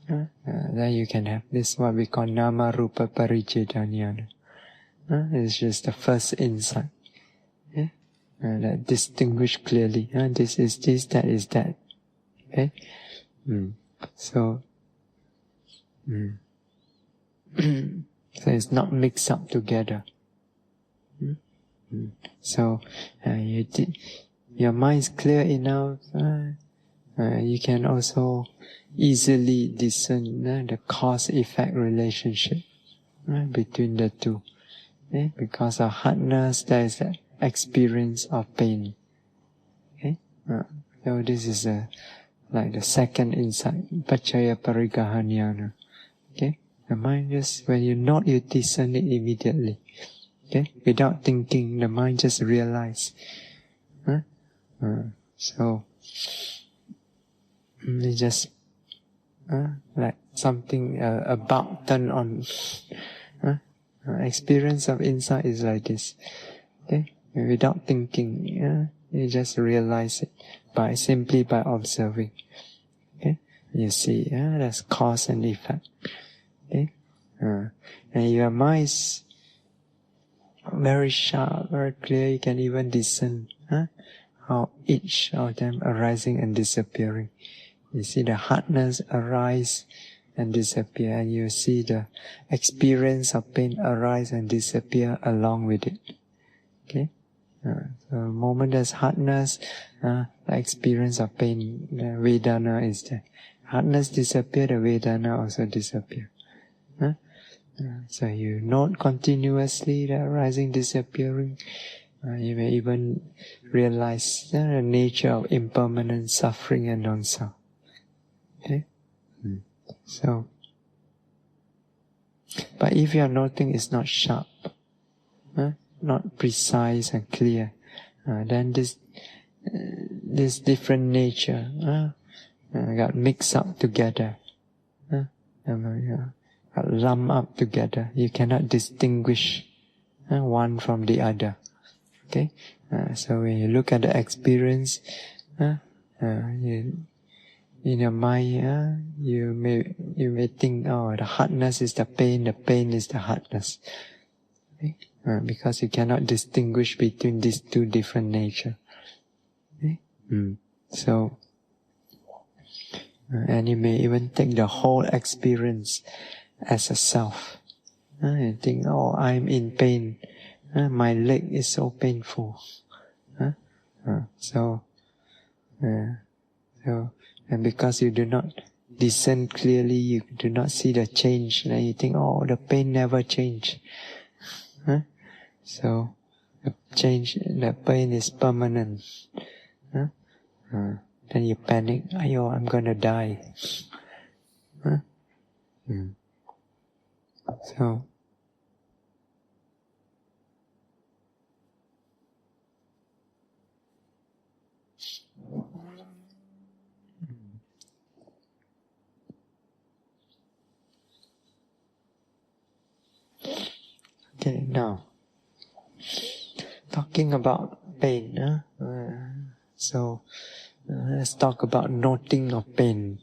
Then you can have this what we call nama rupa parijjhana. It's just the first insight. That distinguish clearly. This is this, that is that. Okay, so. So it's not mixed up together. So your mind is clear enough. You can also easily discern the cause-effect relationship between the two. Because of hardness, there is an experience of pain. Okay? So this is a like the second insight, Paccaya Parigahanyana. Okay? The mind just, when you note, you discern it immediately. Okay? Without thinking, the mind just realize. So, it's just like something, a bulb turn on. Experience of insight is like this. Okay? Without thinking, you just realize it simply by observing. Okay? You see, there's cause and effect. Okay? And your mind is very sharp, very clear. You can even discern how each of them arising and disappearing. You see the hardness arise and disappear, and you see the experience of pain arise and disappear along with it. Okay? So the moment there's hardness, the experience of pain, the Vedana is there. Hardness disappear, the Vedana also disappear. So you note continuously the arising, disappearing. You may even realize the nature of impermanent suffering and non-self. Okay? So, but if your noting is not sharp, not precise and clear, then this different nature got mixed up together, got lumped up together. You cannot distinguish one from the other. Okay, so when you look at the experience, in your mind, you may think, oh, the hardness is the pain is the hardness. Okay? Because you cannot distinguish between these two different natures. Okay? So, and you may even take the whole experience as a self. You think, oh, I'm in pain. My leg is so painful. So, and because you do not discern clearly, you do not see the change, then you think, oh, the pain never change. So, the pain is permanent. Then you panic, ayo, I'm gonna die. So, okay, now, talking about pain, so let's talk about noting of pain,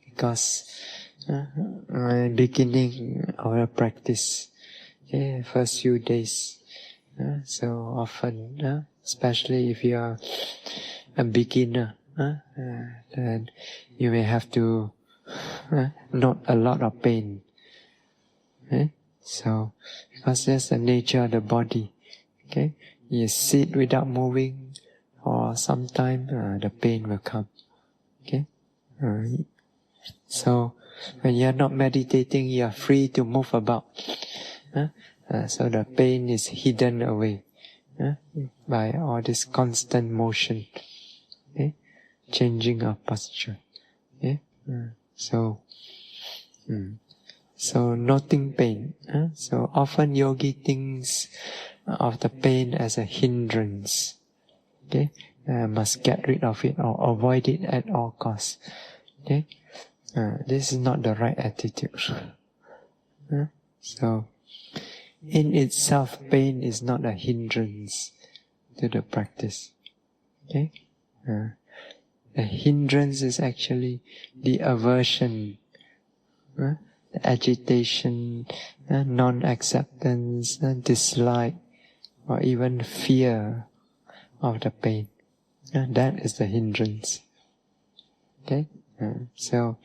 because beginning of the practice, first few days, so often, especially if you are a beginner, then you may have to note a lot of pain. So, because that's the nature of the body. Okay, you sit without moving, or sometime the pain will come. Okay, so when you are not meditating, you are free to move about. So the pain is hidden away by all this constant motion, changing of posture. So noting pain. So often yogi thinks of the pain as a hindrance. Okay, must get rid of it or avoid it at all costs. Okay, this is not the right attitude. So, in itself, pain is not a hindrance to the practice. Okay, the hindrance is actually the aversion, the agitation, non-acceptance, dislike, or even fear of the pain. That is the hindrance. Okay, so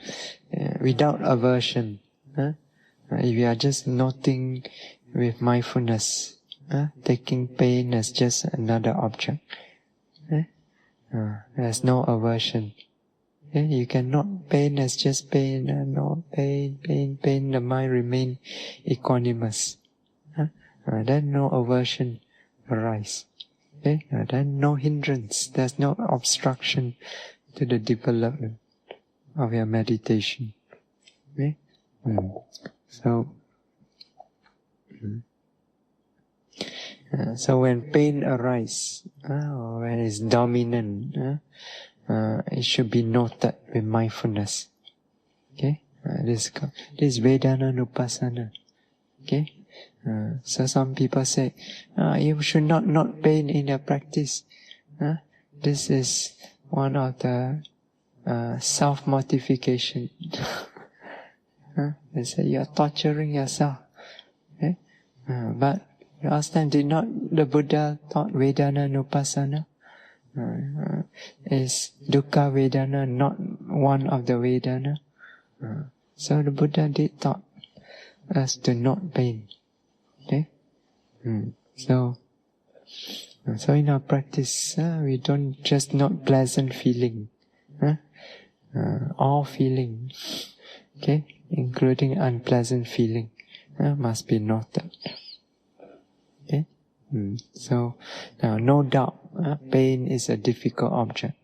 without aversion, if you are just noting with mindfulness, taking pain as just another object, there's no aversion. You can note pain as just pain, no pain, the mind remain equanimous. Then no aversion arise. Then no hindrance, there's no obstruction to the development of your meditation. Okay? So when pain arises, or when it's dominant, it should be noted with mindfulness. Okay? This is Vedanā Vipassana. Okay? So some people say, you should not pain in your practice. This is one of the self-mortification. They say you are torturing yourself. Okay? But last time did not the Buddha taught Vedanā Vipassana? Is dukkha Vedana not one of the Vedana? So the Buddha did taught us to not pain. Okay? So in our practice, we don't just not pleasant feeling. All feeling, okay, including unpleasant feeling, must be noted. Okay? So now, no doubt, pain is a difficult object.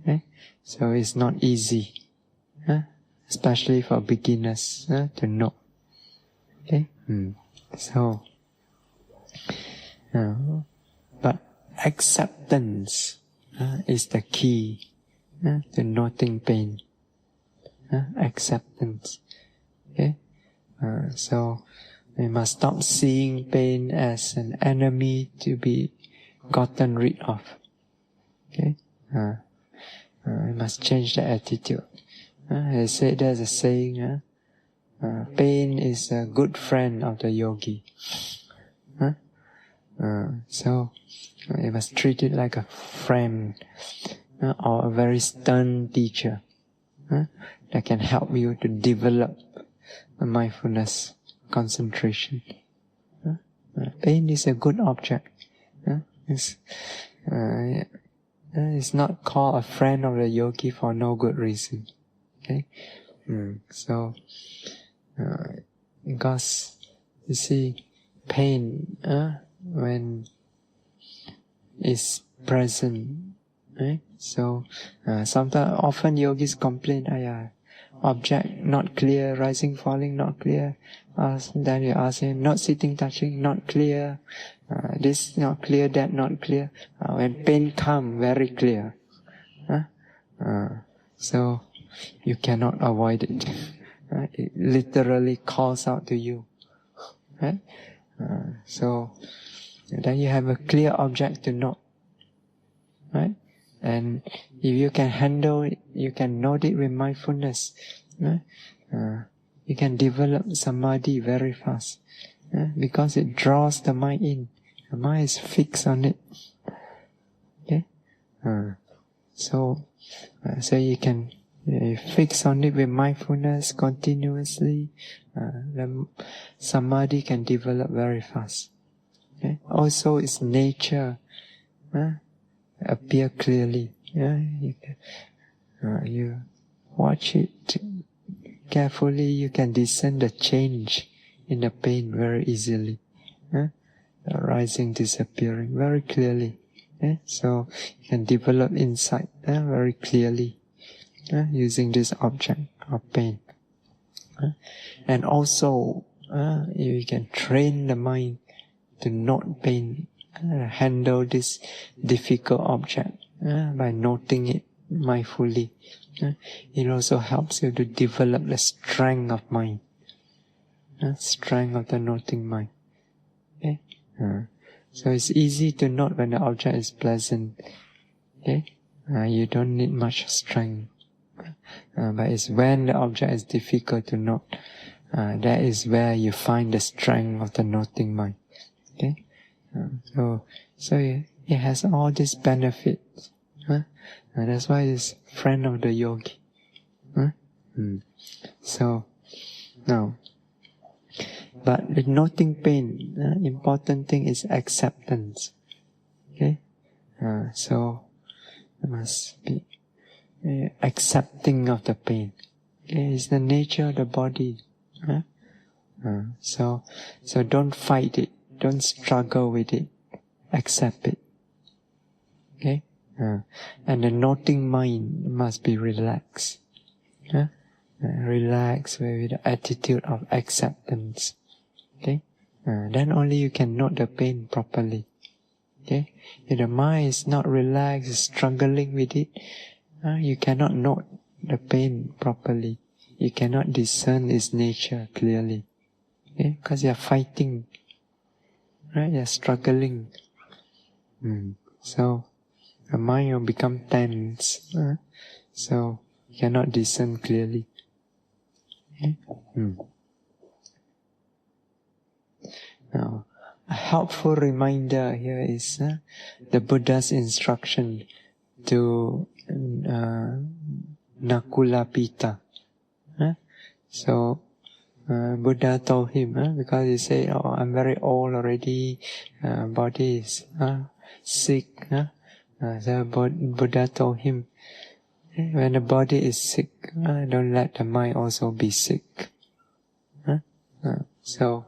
Okay? So it's not easy, especially for beginners, to know. Okay? So, but acceptance is the key to noting pain. Acceptance. Okay? So we must stop seeing pain as an enemy to be gotten rid of. Okay? We must change the attitude. They say there's a saying, pain is a good friend of the yogi. So you must treat it like a friend, or a very stern teacher that can help you to develop a mindfulness concentration. Pain is a good object. It's not called a friend of the yogi for no good reason. Okay, so because you see, pain when it's present, right? So sometimes, often yogis complain, object not clear, rising, falling not clear. Then you ask him, not sitting, touching, not clear. This not clear, that not clear. When pain comes, very clear. So you cannot avoid it. It literally calls out to you. Right? So then you have a clear object to note. Right? And if you can handle it, you can note it with mindfulness. Right? You can develop samadhi very fast. Because it draws the mind in. The mind is fixed on it. Okay? So you can fix on it with mindfulness continuously. The samadhi can develop very fast. Okay? Also, its nature appear clearly. You watch it carefully. You can discern the change in the pain very easily. The rising, disappearing very clearly. So you can develop insight very clearly using this object of pain. And also, you can train the mind to not pain, handle this difficult object by noting it mindfully. It also helps you to develop the strength of mind, strength of the noting mind. Okay? So it's easy to note when the object is pleasant. Okay? You don't need much strength. But it's when the object is difficult to note, that is where you find the strength of the noting mind. Okay? So it has all these benefits. And that's why it's friend of the yogi. So, now, but with noting pain, important thing is acceptance. Okay? So, you must be accepting of the pain. Okay? It's the nature of the body. So don't fight it. Don't struggle with it. Accept it. Okay? And the noting mind must be relaxed. Relax with the attitude of acceptance. Okay? Then only you can note the pain properly. Okay? If the mind is not relaxed, struggling with it, you cannot note the pain properly. You cannot discern its nature clearly. Okay? Because you are fighting. Right? You are struggling. So, the mind will become tense. So, you cannot discern clearly. Okay? Now, a helpful reminder here is the Buddha's instruction to Nakula Pita. So, Buddha told him, because he said, I'm very old already, body is sick. So Buddha told him, when the body is sick, don't let the mind also be sick. So,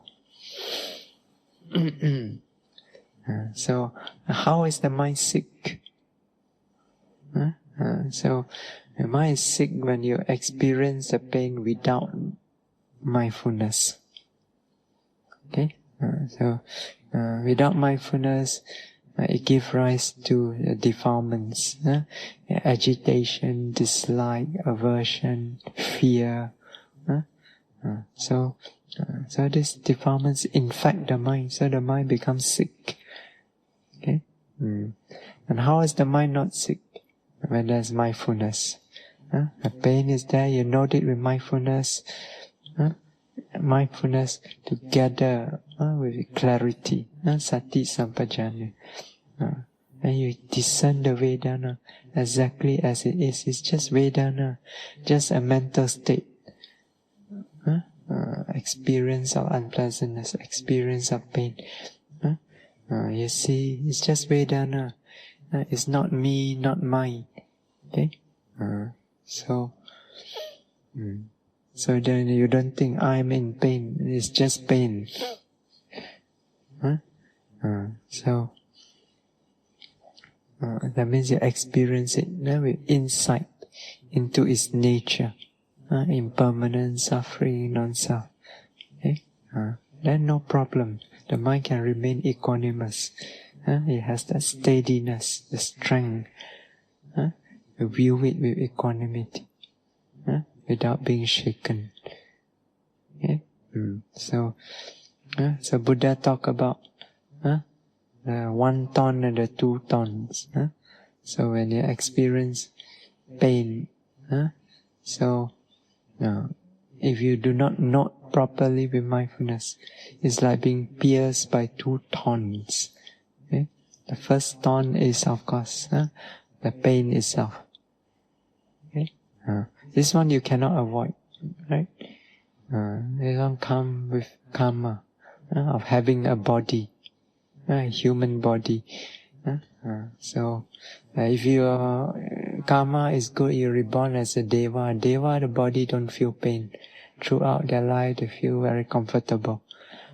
so how is the mind sick? So the mind is sick when you experience the pain without mindfulness. Okay? So without mindfulness, it gives rise to defilements, agitation, dislike, aversion, fear. So these defilements infect the mind, so the mind becomes sick. Okay? And how is the mind not sick? When there's mindfulness. The pain is there, you note it with mindfulness. Mindfulness together with clarity, sati sampajanya. And you discern the Vedana exactly as it is. It's just Vedana, just a mental state. Experience of unpleasantness, experience of pain. You see, it's just Vedana. It's not me, not mine. Okay? So then you don't think I'm in pain. It's just pain. So that means you experience it with insight into its nature. Impermanent, suffering, non-self. Okay? Then no problem. The mind can remain equanimous. It has that steadiness, the strength. You view it with equanimity, without being shaken. Okay? So Buddha talk about the 1 ton and the 2 tons. So when you experience pain, so if you do not note properly with mindfulness, it's like being pierced by 2 thorns. Okay? The first thorn is, of course, the pain itself. Okay? This one you cannot avoid, right? This one comes with karma of having a body, a human body. So, if your karma is good, you're reborn as a deva. Deva, the body don't feel pain. Throughout their life, they feel very comfortable.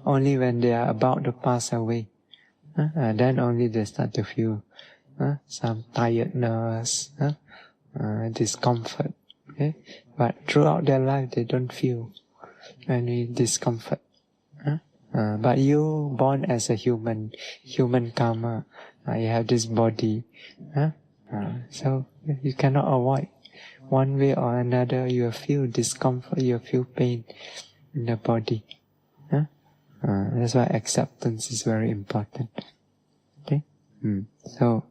Only when they are about to pass away, then only they start to feel some tiredness, discomfort. Okay? But throughout their life, they don't feel any discomfort. But you born as a human karma. You have this body. So you cannot avoid. One way or another, you feel discomfort, you feel pain in the body. That's why acceptance is very important. Okay? So,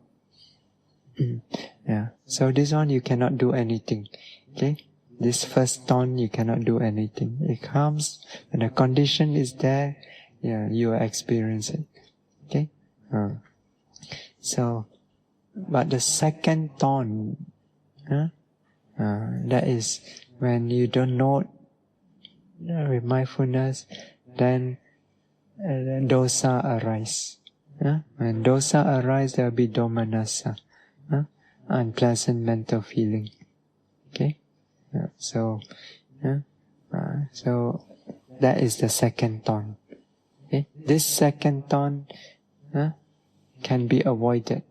So this one you cannot do anything. Okay? This first thorn you cannot do anything. It comes, and the condition is there, you experience it. Okay? So, but the second thorn, that is when you don't know with mindfulness, then dosa arise. When dosa arise, there will be domanassa, unpleasant mental feeling. Okay, so that is the second thorn. Okay, this second thorn can be avoided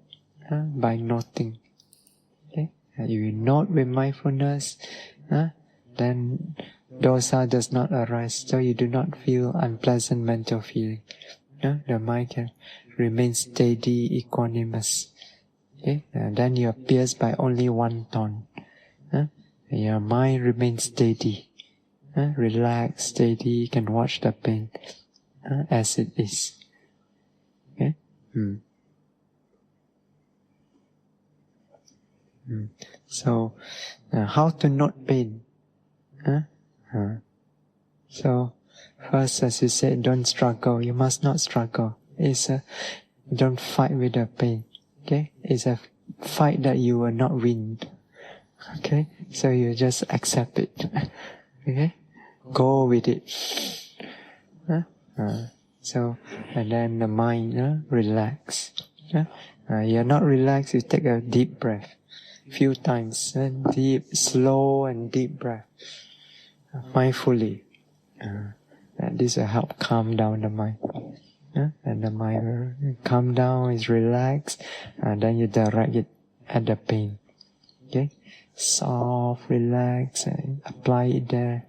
by noting. You note with mindfulness, then dosa does not arise, so you do not feel unpleasant mental feeling. The mind can remain steady, equanimous. Okay? Then you are pierced by only one thorn. Your mind remains steady, relaxed, steady. You can watch the pain as it is. Okay? So, how to note pain? So, first, as you said, don't struggle. You must not struggle. Don't fight with the pain. Okay? It's a fight that you will not win. Okay? So you just accept it. Okay? Go with it. So, and then the mind, relax. You're not relaxed, you take a deep breath. Few times. Deep, slow and deep breath. Mindfully. And this will help calm down the mind. And the mind will calm down, is relaxed, and then you direct it at the pain. Okay? Soft, relax, and apply it there.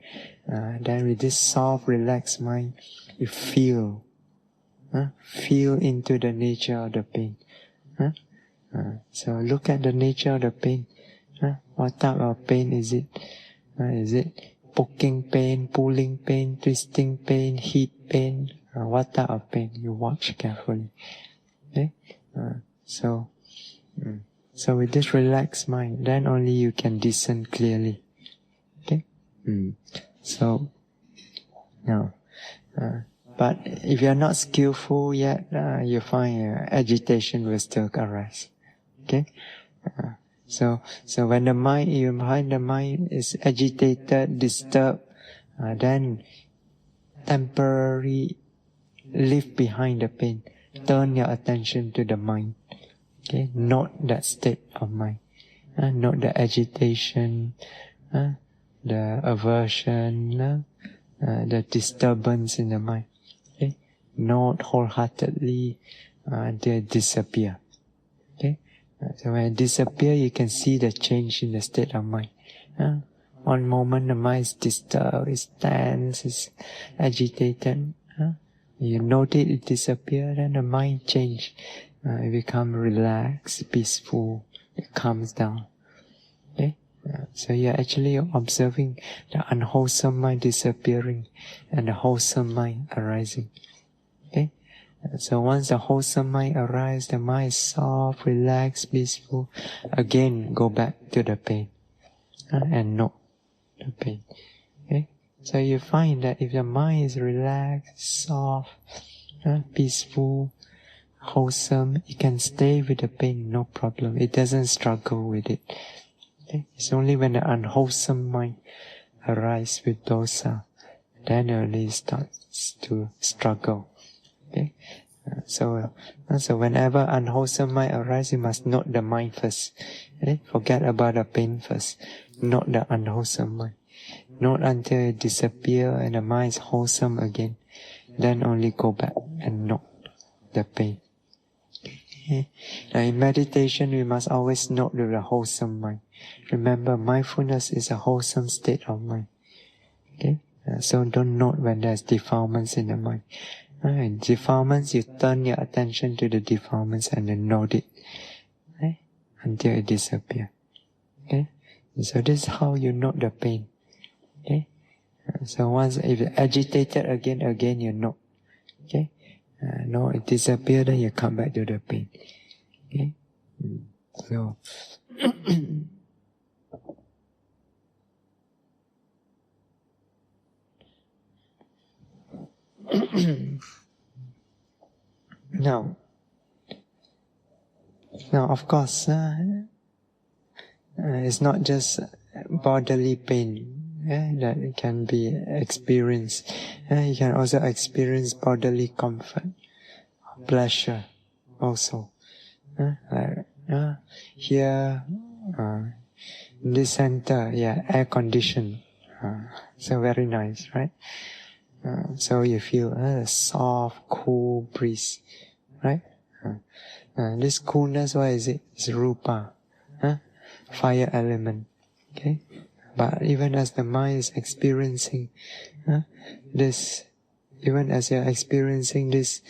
Then with this soft, relaxed mind, you feel into the nature of the pain. So look at the nature of the pain. What type of pain is it? Is it poking pain, pulling pain, twisting pain, heat pain? What type of pain? You watch carefully. Okay? So with this relaxed mind, then only you can discern clearly. Okay? So, now, but if you are not skillful yet, you find agitation will still arise. Okay? So when you find the mind is agitated, disturbed, then temporarily leave behind the pain. Turn your attention to the mind. Okay? Note that state of mind. Note the agitation, the aversion, the disturbance in the mind. Okay? Note wholeheartedly until it disappear. Okay? So when it disappear, you can see the change in the state of mind. One moment the mind is disturbed, is tense, is agitated. You notice it disappear, then the mind change. It become relaxed, peaceful. It calms down. Okay? So you're actually observing the unwholesome mind disappearing and the wholesome mind arising. Okay? So once the wholesome mind arises, the mind is soft, relaxed, peaceful. Again, go back to the pain and note the pain. Okay? So you find that if the mind is relaxed, soft, peaceful, wholesome, it can stay with the pain, no problem. It doesn't struggle with it. Okay? It's only when the unwholesome mind arises with dosa, then it only starts to struggle. Okay? So whenever unwholesome mind arises, you must note the mind first. Okay? Forget about the pain first. Note the unwholesome mind. Note until it disappears and the mind is wholesome again. Then only go back and note the pain. Okay? Now in meditation, we must always note the wholesome mind. Remember, mindfulness is a wholesome state of mind. Okay? So don't note when there's defilements in the mind. Defilements, you turn your attention to the defilements and then note it. Okay? Until it disappears. Okay? So this is how you note the pain. Okay? So once, if you're agitated again you note. Okay? No, it disappears, then you come back to the pain. Okay? So, now, of course, it's not just bodily pain that it can be experienced. You can also experience bodily comfort, pleasure also. Here, in this center, air conditioned. So very nice, right? So you feel a soft, cool breeze, right? This coolness, what is it? It's rupa. fire element. Okay, but even as the mind is experiencing this, even as you're experiencing this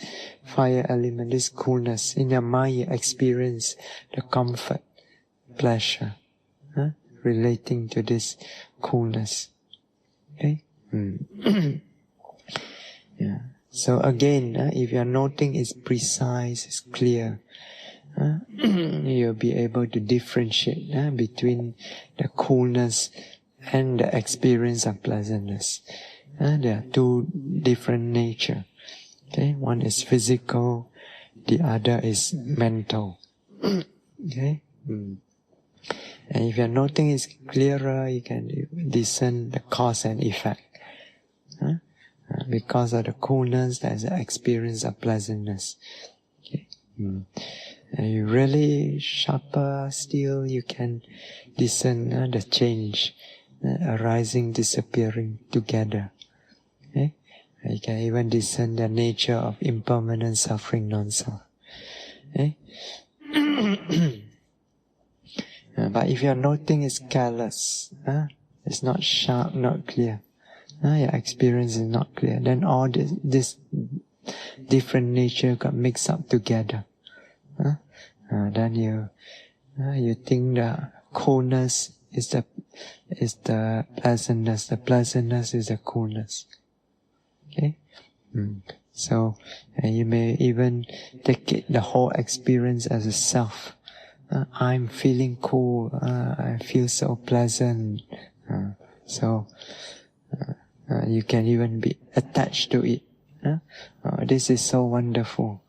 fire element, this coolness in your mind, you experience the comfort, pleasure, relating to this coolness. Okay. Yeah. So again, if your noting is precise, it's clear, you'll be able to differentiate between the coolness and the experience of pleasantness. There are two different nature. Okay, one is physical, the other is mental. Okay. And if your noting is clearer, you can discern the cause and effect. Because of the coolness, there's an experience of pleasantness. Okay. And you really sharper still, you can discern the change, arising, disappearing together. Okay. You can even discern the nature of impermanent suffering, non-self. Okay. But if your noting is careless, it's not sharp, not clear, your experience is not clear, then all this different nature got mixed up together. Then you think the coolness is the pleasantness, the pleasantness is the coolness. Okay. So you may even take it, the whole experience as a self. I'm feeling cool. I feel so pleasant. You can even be attached to it. This is so wonderful.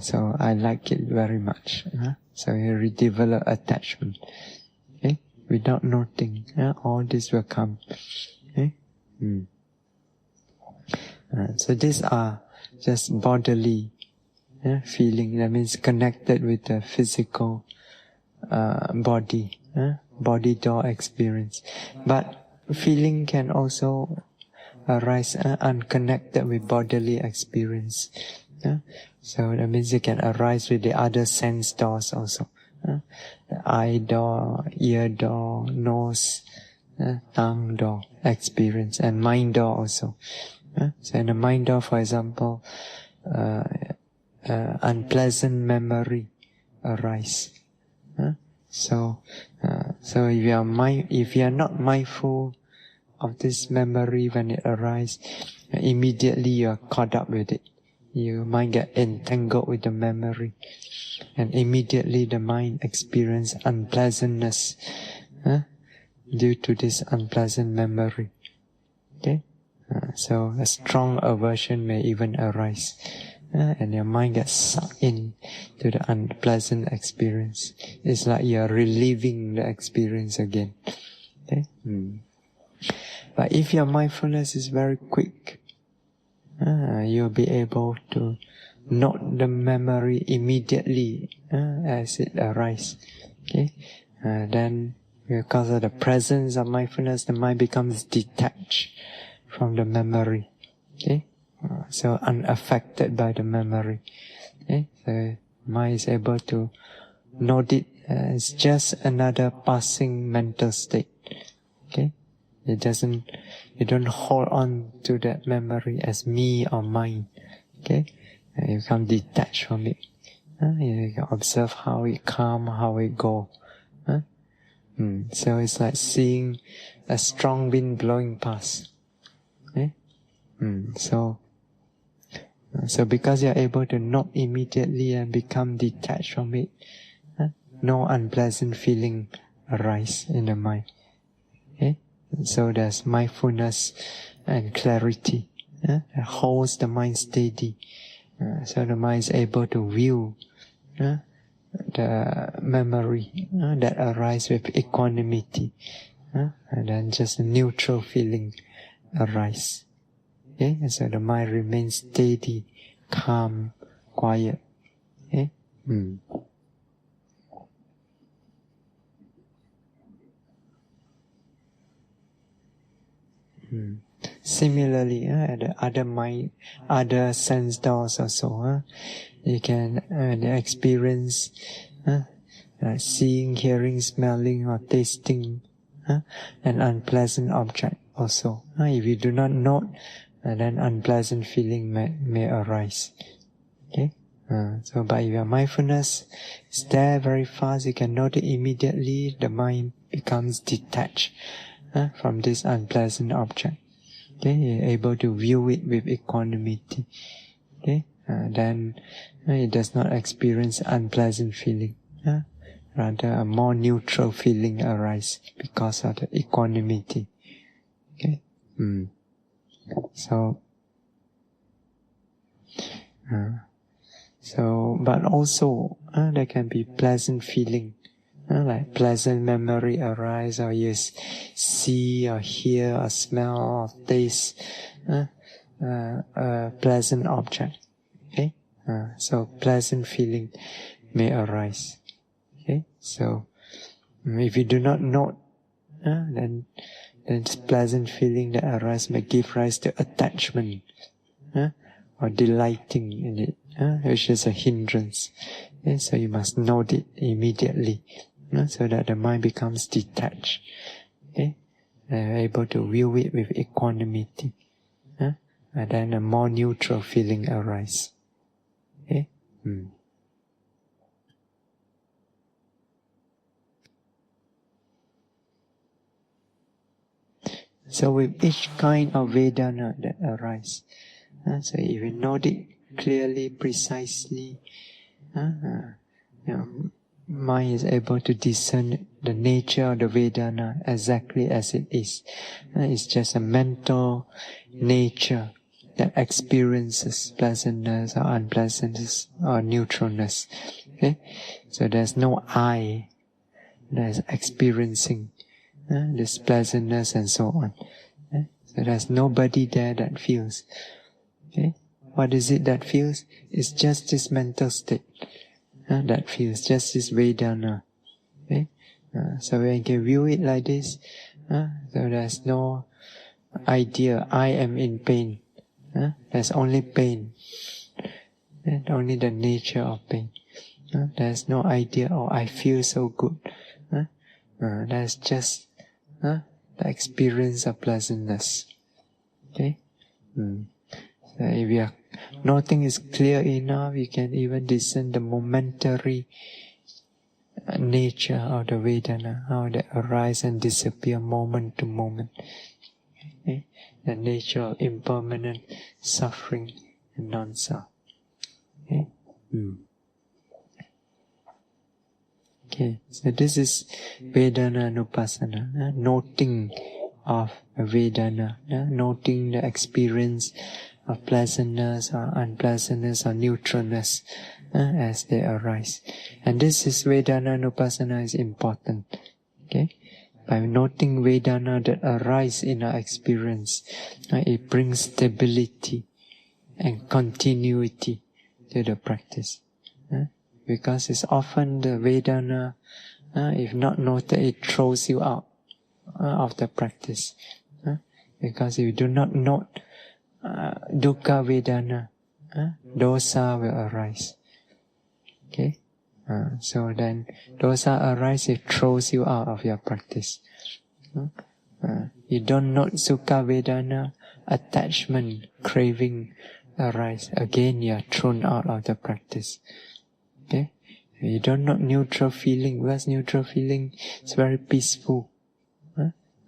So I like it very much. So you redevelop attachment. Okay? Without noting, all this will come. Okay? So these are just bodily feeling. That means connected with the physical body, body door experience. But feeling can also arise unconnected with bodily experience. So that means it can arise with the other sense doors also. The eye door, ear door, nose, tongue door experience, and mind door also. So in the mind door, for example, unpleasant memory arise. So if you are not mindful of this memory when it arises, immediately you are caught up with it. You might get entangled with the memory, and immediately the mind experiences unpleasantness due to this unpleasant memory. Okay, so a strong aversion may even arise, and your mind gets sucked in to the unpleasant experience. It's like you are reliving the experience again. Okay. But if your mindfulness is very quick, you'll be able to note the memory immediately as it arises. Okay, then because of the presence of mindfulness, the mind becomes detached from the memory. Okay, so unaffected by the memory. Okay, so mind is able to note it as just another passing mental state. Okay. You don't hold on to that memory as me or mine. Okay? You become detached from it. You can observe how it come, how it go. So it's like seeing a strong wind blowing past. Okay? So because you're able to note immediately and become detached from it, no unpleasant feeling arise in the mind. Okay? So there's mindfulness and clarity that holds the mind steady. So the mind is able to view the memory that arises with equanimity, and then just a neutral feeling arise. Okay? And so the mind remains steady, calm, quiet. Okay? Similarly, the other sense doors also, you can experience seeing, hearing, smelling, or tasting an unpleasant object also. If you do not note, then unpleasant feeling may arise. Okay? So by your mindfulness is there very fast, you can note it immediately, the mind becomes detached from this unpleasant object. Okay? You're able to view it with equanimity. Okay? Then it does not experience unpleasant feeling. Rather, a more neutral feeling arises because of the equanimity. Okay? So, but also there can be pleasant feeling, like pleasant memory arise, or you see or hear or smell or taste a pleasant object. Okay, so pleasant feeling may arise. Okay, so if you do not note, then this pleasant feeling that arises may give rise to attachment, or delighting in it, which is a hindrance. Okay? So you must note it immediately, so that the mind becomes detached. Okay? Able to view it with equanimity, and then a more neutral feeling arises. Okay? So with each kind of Vedana that arises, so if you note it clearly, precisely, mind is able to discern the nature of the Vedana exactly as it is. It's just a mental nature that experiences pleasantness or unpleasantness or neutralness. Okay? So there's no I that is experiencing this pleasantness and so on. So there's nobody there that feels. Okay? What is it that feels? It's just this mental state that feels, just this Vedana. Okay? So when you can view it like this, so there's no idea, I am in pain. There's only pain. And only the nature of pain. There's no idea, oh, I feel so good. That's just the experience of pleasantness. Okay? So if you are, nothing is clear enough, you can even discern the momentary nature of the Vedana, how they arise and disappear moment to moment. Okay? The nature of impermanent suffering and non-self. Okay? Okay, so this is Vedana Nupassana, noting of Vedana, noting the experience of pleasantness or unpleasantness or neutralness as they arise. And this is Vedana Nupassana is important. Okay, by noting Vedana that arise in our experience, it brings stability and continuity to the practice. Because it's often the Vedana, if not noted, it throws you out of the practice. Because if you do not note dukkha Vedana, dosa will arise. Okay? So then dosa arise, it throws you out of your practice. You don't note sukha Vedana, attachment, craving arise. Again, you are thrown out of the practice. Okay? You don't know neutral feeling. What's neutral feeling? It's very peaceful.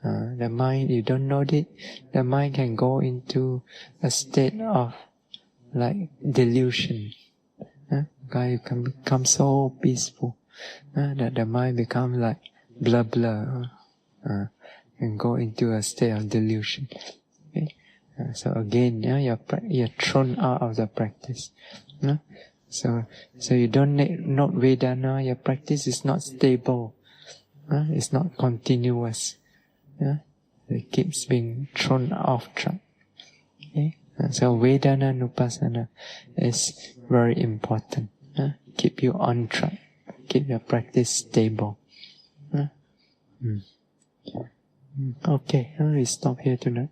The mind, you don't know it, the mind can go into a state of like delusion. You can become so peaceful that the mind becomes like blah blah, and go into a state of delusion. Okay? So again, you're thrown out of the practice. So you don't note Vedana, your practice is not stable. It's not continuous. It keeps being thrown off track. Okay? So Vedana Nupassana is very important. Keep you on track. Keep your practice stable. Okay, we stop here tonight.